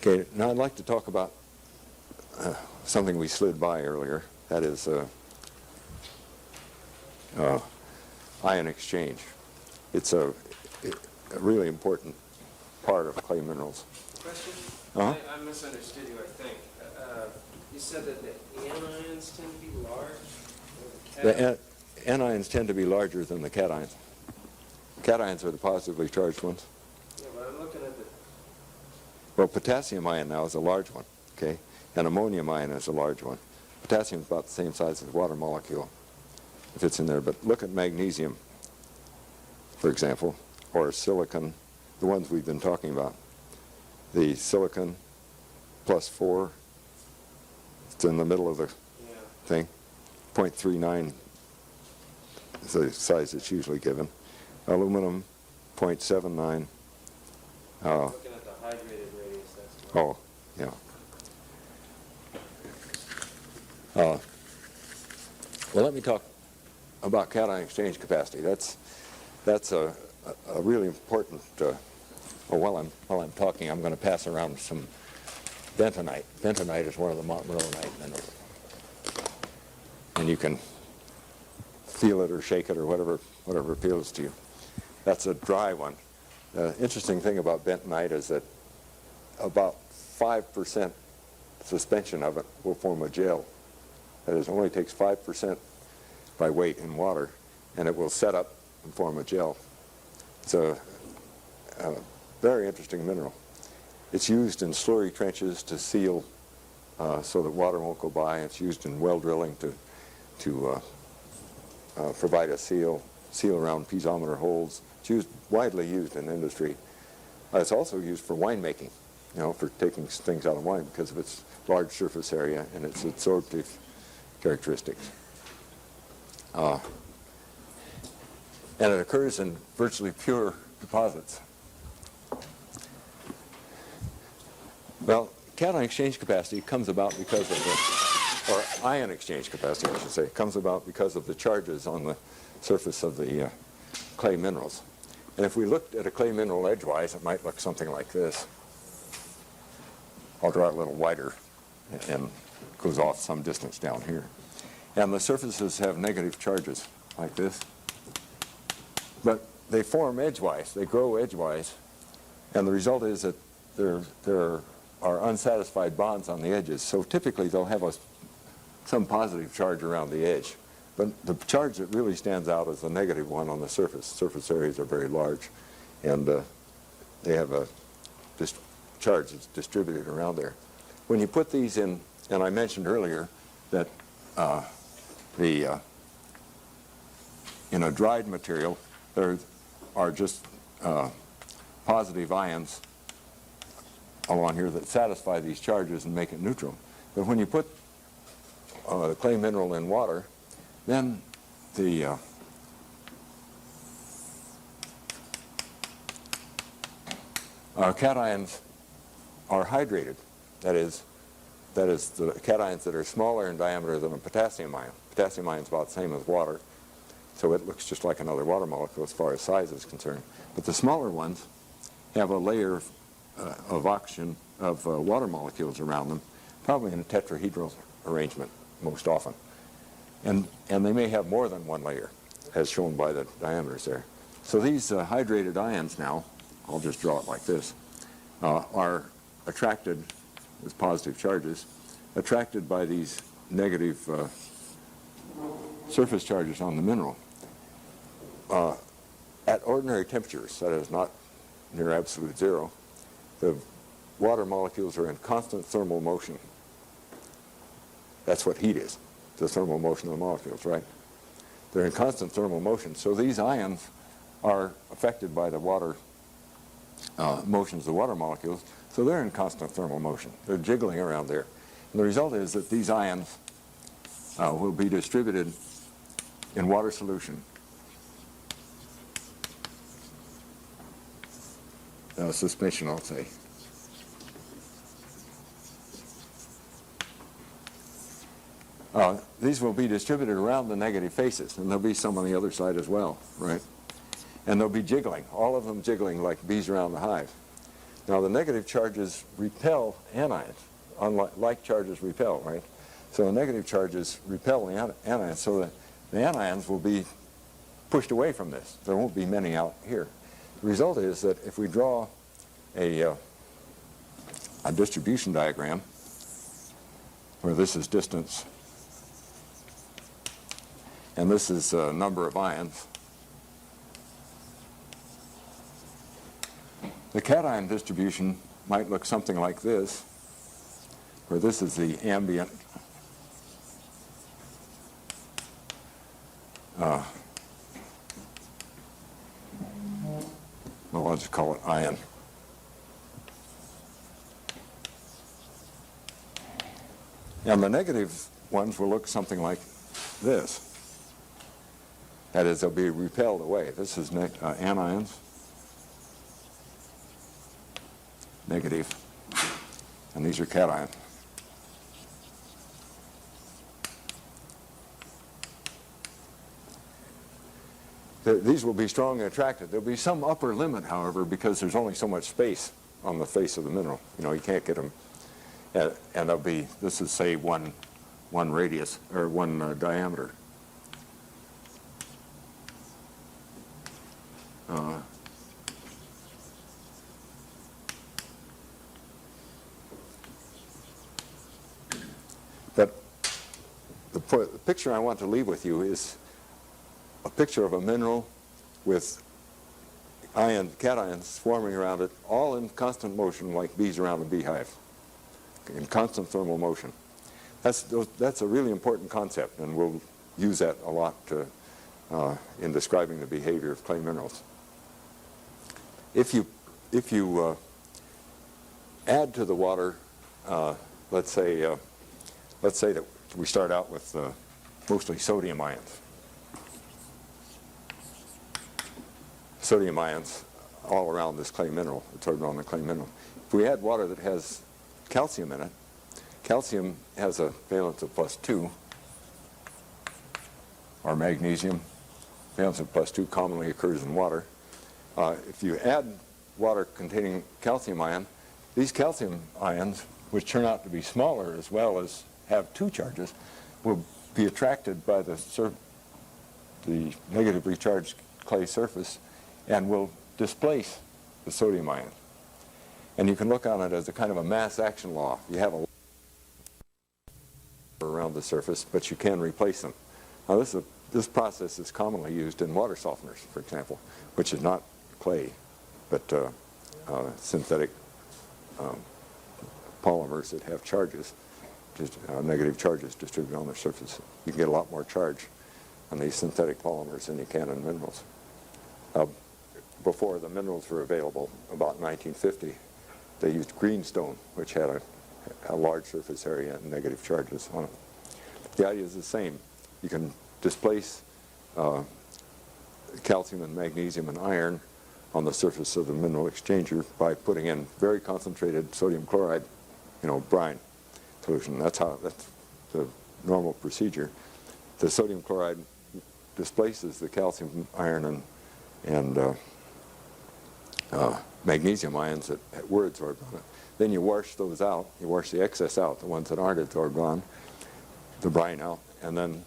Okay, now I'd like to talk about something we slid by earlier. That is ion exchange. It's a really important part of clay minerals. Question? Uh-huh. I misunderstood you, I think. You said that the anions tend to be large? Or The anions tend to be larger than the cations. Cations are the positively charged ones. Yeah, but I'm looking at the... Well, potassium ion now is a large one, okay? And ammonium ion is a large one. Potassium is about the same size as a water molecule, if it's in there. But look at magnesium, for example, or silicon, the ones we've been talking about. The silicon plus 4, it's in the middle of the thing. 0.39 is the size that's usually given. Aluminum, 0.79. I'm looking at the hydrated radius. That's Oh, yeah. Well, let me talk about cation exchange capacity. That's a really important. While I'm talking, I'm going to pass around some bentonite. Bentonite is one of the montmorillonite minerals, and you can feel it or shake it or whatever appeals to you. That's a dry one. The interesting thing about bentonite is that about 5% suspension of it will form a gel. That is, it only takes 5% by weight in water, and it will set up and form a gel. It's a very interesting mineral. It's used in slurry trenches to seal so that water won't go by. It's used in well drilling to provide a seal around piezometer holes. It's widely used in industry. It's also used for winemaking, for taking things out of wine because of its large surface area and its absorptive characteristics. And it occurs in virtually pure deposits. Well, cation exchange capacity comes about because of or ion exchange capacity, I should say, comes about because of the charges on the surface of the clay minerals. And if we looked at a clay mineral edgewise, it might look something like this. I'll draw it a little wider, and it goes off some distance down here. And the surfaces have negative charges like this. But they form edgewise, they grow edgewise, and the result is that there are unsatisfied bonds on the edges. So typically they'll have some positive charge around the edge. But the charge that really stands out is the negative one on the surface. Surface areas are very large, and they have a charge that's distributed around there. When you put these in, and I mentioned earlier that in a dried material, there are just positive ions along here that satisfy these charges and make it neutral. But when you put the clay mineral in water, then the cations are hydrated. That is the cations that are smaller in diameter than a potassium ion. Potassium ion is about the same as water, so it looks just like another water molecule as far as size is concerned. But the smaller ones have a layer of oxygen, of water molecules around them, probably in a tetrahedral arrangement most often. And they may have more than one layer, as shown by the diameters there. So these hydrated ions now, I'll just draw it like this, are attracted with positive charges, attracted by these negative surface charges on the mineral. At ordinary temperatures, that is not near absolute zero, the water molecules are in constant thermal motion. That's what heat is, the thermal motion of the molecules, right? They're in constant thermal motion, so these ions are affected by the water motions of the water molecules, so they're in constant thermal motion. They're jiggling around there. And the result is that these ions will be distributed in water solution. Suspension, I'll say. These will be distributed around the negative faces, and there'll be some on the other side as well, right? And they'll be jiggling, all of them jiggling like bees around the hive. Now the negative charges repel anions, like charges repel, right? So the negative charges repel the anions, so that the anions will be pushed away from this. There won't be many out here. The result is that if we draw a distribution diagram, where this is distance, and this is number of ions, the cation distribution might look something like this, where this is the ambient well, I'll just call it ion. And the negative ones will look something like this. That is, they'll be repelled away. This is anions, negative, and these are cations. These will be strongly attracted. There'll be some upper limit, however, because there's only so much space on the face of the mineral. You know, you can't get them, and there'll be, this is, say, one radius, or one diameter. But the picture I want to leave with you is a picture of a mineral with cations swarming around it, all in constant motion like bees around a beehive, in constant thermal motion. That's a really important concept, and we'll use that a lot in describing the behavior of clay minerals. If you add to the water, let's say that we start out with mostly sodium ions. Sodium ions all around this clay mineral, it's around the clay mineral. If we add water that has calcium in it, calcium has a valence of +2, or magnesium, valence of +2 commonly occurs in water. If you add water containing calcium ion, these calcium ions, which turn out to be smaller as well as have two charges, will be attracted by the negatively charged clay surface and will displace the sodium ion. And you can look on it as a kind of a mass action law. You have a around the surface, but you can replace them. Now this process is commonly used in water softeners, for example, which is not clay, but synthetic polymers that have charges, negative charges distributed on their surface. You can get a lot more charge on these synthetic polymers than you can in minerals. Before the minerals were available, about 1950, they used greenstone, which had a large surface area and negative charges on it. The idea is the same. You can displace calcium and magnesium and iron on the surface of the mineral exchanger by putting in very concentrated sodium chloride, brine solution. That's the normal procedure. The sodium chloride displaces the calcium, iron, and magnesium ions that were adsorbed on it. Then you wash those out. You wash the excess out, the ones that aren't adsorbed on, the brine out, and then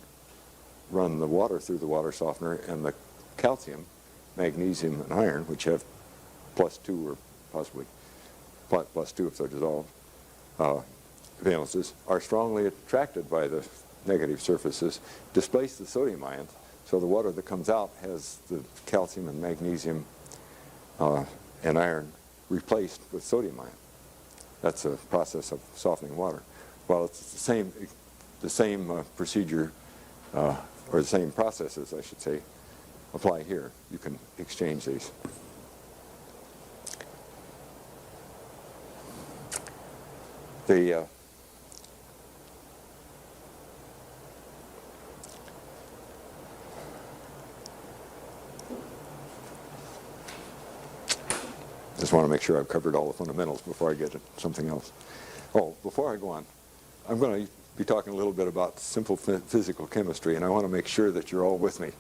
run the water through the water softener, and the calcium, magnesium, and iron, which have +2 or possibly +2 if they're dissolved, valences, are strongly attracted by the negative surfaces, displace the sodium ions, so the water that comes out has the calcium and magnesium and iron replaced with sodium ion. That's a process of softening water. Well, it's the same procedure, or the same processes, I should say, apply here. You can exchange these. Just want to make sure I've covered all the fundamentals before I get to something else. Oh, before I go on, I'm going to be talking a little bit about simple physical chemistry, and I want to make sure that you're all with me.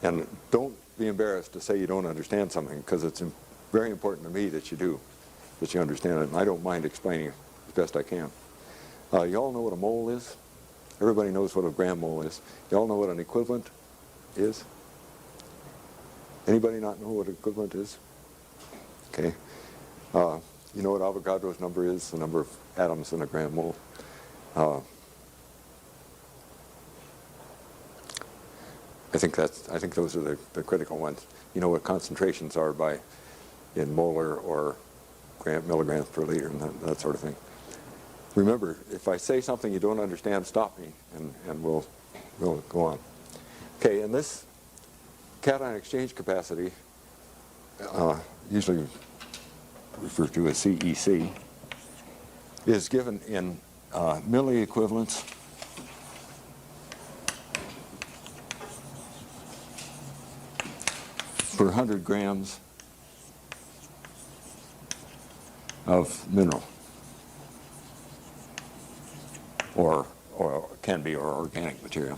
And don't be embarrassed to say you don't understand something, because it's very important to me that you do, that you understand it, and I don't mind explaining it as best I can. You all know what a mole is? Everybody knows what a gram mole is. You all know what an equivalent is? Anybody not know what an equivalent is? Okay. You know what Avogadro's number is, the number of atoms in a gram mole? I think those are the critical ones. You know what concentrations are in molar or milligrams per liter and that sort of thing. Remember, if I say something you don't understand, stop me, and we'll go on. Okay, and this cation exchange capacity, usually referred to as CEC, is given in milliequivalents per 100 grams of mineral, or can be, or organic material.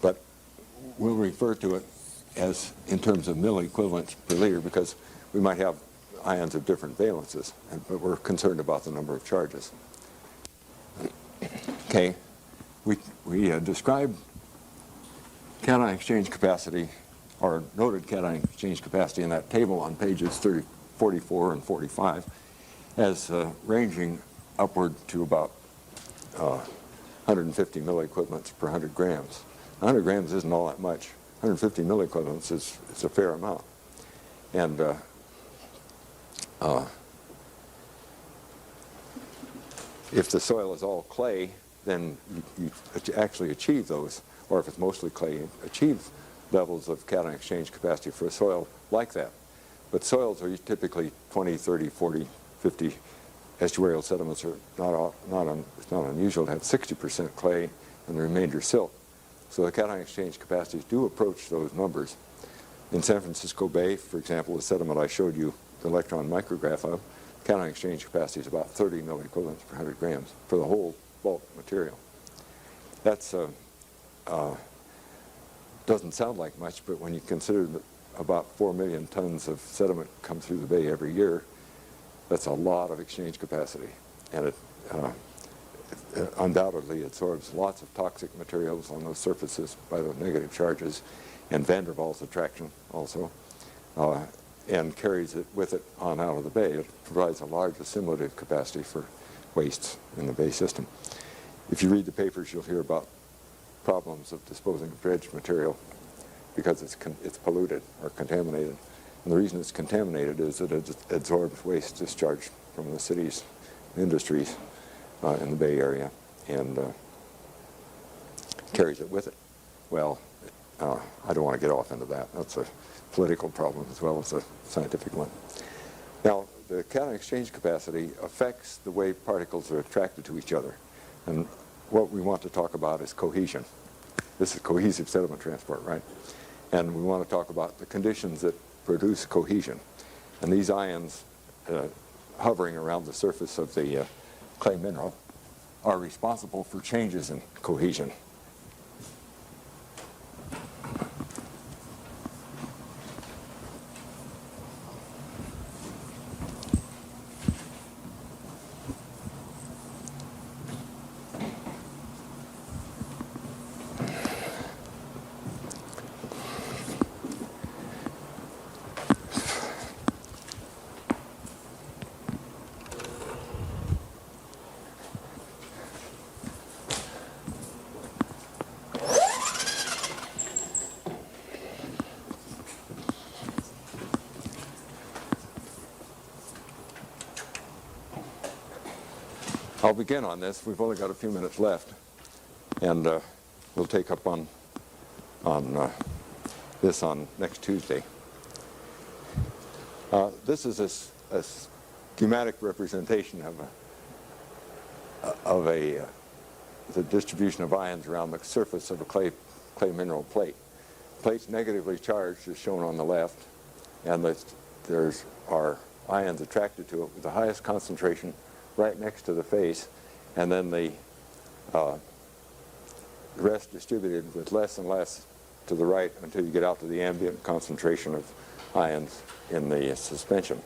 But we'll refer to it as in terms of milliequivalents per liter, because we might have ions of different valences, but we're concerned about the number of charges. Okay, we describe cation exchange capacity, or noted cation exchange capacity in that table on pages 44 and 45 as ranging upward to about 150 milliequivalents per 100 grams. 100 grams isn't all that much. 150 milliequivalents is a fair amount. And if the soil is all clay, then you actually achieve those, or if it's mostly clay, you achieve levels of cation exchange capacity for a soil like that. But soils are typically 20, 30, 40, 50. Estuarial sediments are it's not unusual to have 60% clay and the remainder silt. So the cation exchange capacities do approach those numbers. In San Francisco Bay, for example, the sediment I showed you the electron micrograph of, cation exchange capacity is about 30 milliequivalents per 100 grams for the whole bulk material. That's doesn't sound like much, but when you consider that about 4 million tons of sediment come through the bay every year, that's a lot of exchange capacity, and it undoubtedly absorbs lots of toxic materials on those surfaces by the negative charges, and van der Waals attraction also, and carries it with it on out of the bay. It provides a large assimilative capacity for wastes in the bay system. If you read the papers, you'll hear about problems of disposing of dredged material because it's polluted or contaminated. And the reason it's contaminated is that it absorbs waste discharged from the city's industries in the Bay Area and carries it with it. Well, I don't want to get off into that. That's a political problem as well as a scientific one. Now, the cation exchange capacity affects the way particles are attracted to each other. And what we want to talk about is cohesion. This is cohesive sediment transport, right? And we want to talk about the conditions that produce cohesion. And these ions hovering around the surface of the clay mineral are responsible for changes in cohesion. I'll begin on this. We've only got a few minutes left, and we'll take up on this on next Tuesday. This is a schematic representation of the distribution of ions around the surface of a clay mineral plate. Plate's negatively charged, is shown on the left, and there are ions attracted to it with the highest concentration right next to the face, and then the rest distributed with less and less to the right until you get out to the ambient concentration of ions in the suspension.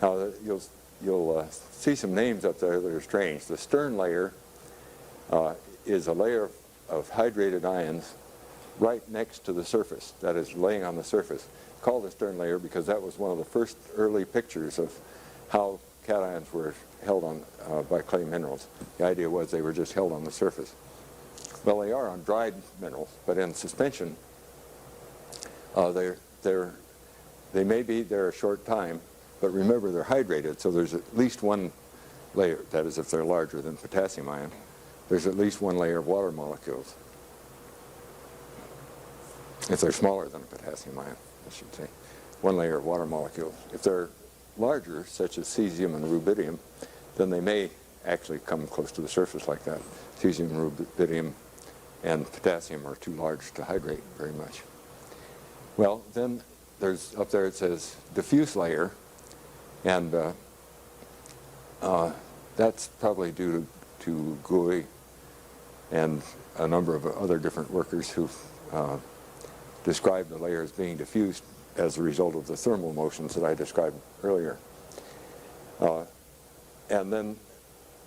Now you'll see some names up there that are strange. The stern layer is a layer of hydrated ions right next to the surface, that is laying on the surface. Called the stern layer because that was one of the first early pictures of how cations were held on by clay minerals. The idea was they were just held on the surface. Well, they are on dried minerals, but in suspension, they may be there a short time, but remember they're hydrated, so there's at least one layer, that is if they're larger than potassium ion, there's at least one layer of water molecules. If they're smaller than a potassium ion, I should say, one layer of water molecules. If they're larger, such as cesium and rubidium, then they may actually come close to the surface like that. Cesium, rubidium, and potassium are too large to hydrate very much. Well, then there's, up there it says diffuse layer, and that's probably due to Gouy and a number of other different workers who've described the layer as being diffused as a result of the thermal motions that I described earlier. And then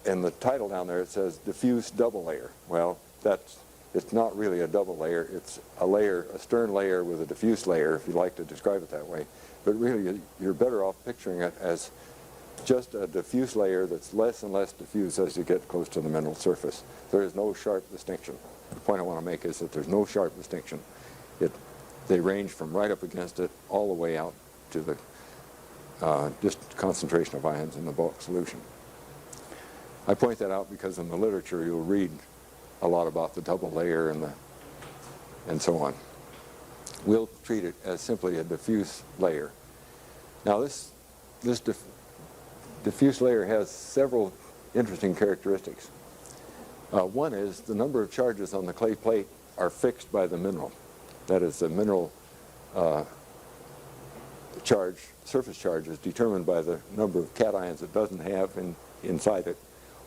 in the title down there it says diffuse double layer. Well, it's not really a double layer, it's a layer, a stern layer with a diffuse layer, if you like to describe it that way. But really you're better off picturing it as just a diffuse layer that's less and less diffuse as you get close to the mineral surface. There is no sharp distinction. The point I want to make is that there's no sharp distinction. They range from right up against it all the way out to the just concentration of ions in the bulk solution. I point that out because in the literature you'll read a lot about the double layer and so on. We'll treat it as simply a diffuse layer. Now this diffuse layer has several interesting characteristics. One is the number of charges on the clay plate are fixed by the mineral. That is, the mineral surface charge is determined by the number of cations it doesn't have inside it,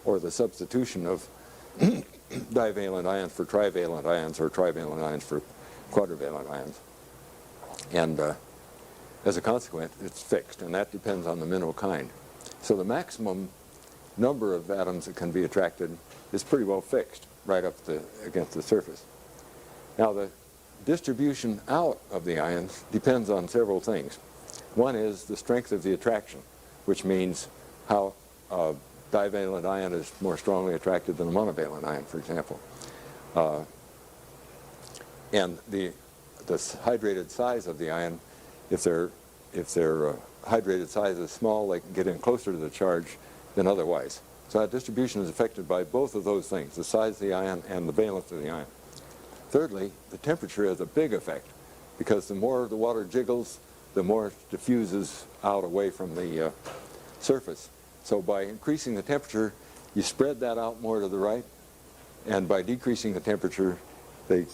or the substitution of divalent ions for trivalent ions or trivalent ions for quadrivalent ions. And as a consequence, it's fixed, and that depends on the mineral kind. So the maximum number of atoms that can be attracted is pretty well fixed right up against the surface. Now the distribution out of the ions depends on several things. One is the strength of the attraction, which means how a divalent ion is more strongly attracted than a monovalent ion, for example. And the hydrated size of the ion, if their hydrated size is small, they can get in closer to the charge than otherwise. So that distribution is affected by both of those things, the size of the ion and the valence of the ion. Thirdly, the temperature has a big effect, because the more the water jiggles, the more it diffuses out away from the surface. So by increasing the temperature, you spread that out more to the right, and by decreasing the temperature, they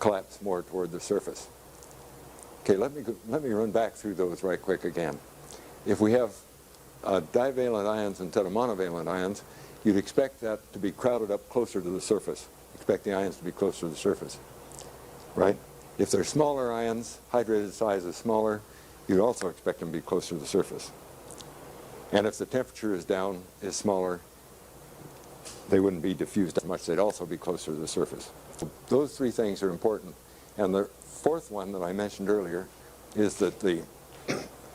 collapse more toward the surface. Okay, let me run back through those right quick again. If we have divalent ions instead of monovalent ions, you'd expect that to be crowded up closer to the surface. Expect the ions to be closer to the surface, right? If they're smaller ions, hydrated size is smaller, you'd also expect them to be closer to the surface. And if the temperature is smaller, they wouldn't be diffused as much. They'd also be closer to the surface. So those three things are important. And the fourth one that I mentioned earlier is that the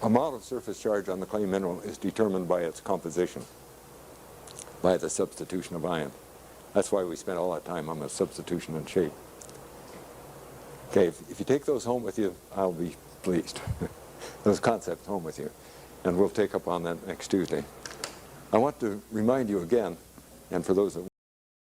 amount of surface charge on the clay mineral is determined by its composition, by the substitution of ion. That's why we spent all that time on the substitution and shape. Okay, if you take those home with you, I'll be pleased. Those concepts home with you. And we'll take up on that next Tuesday. I want to remind you again, and for those that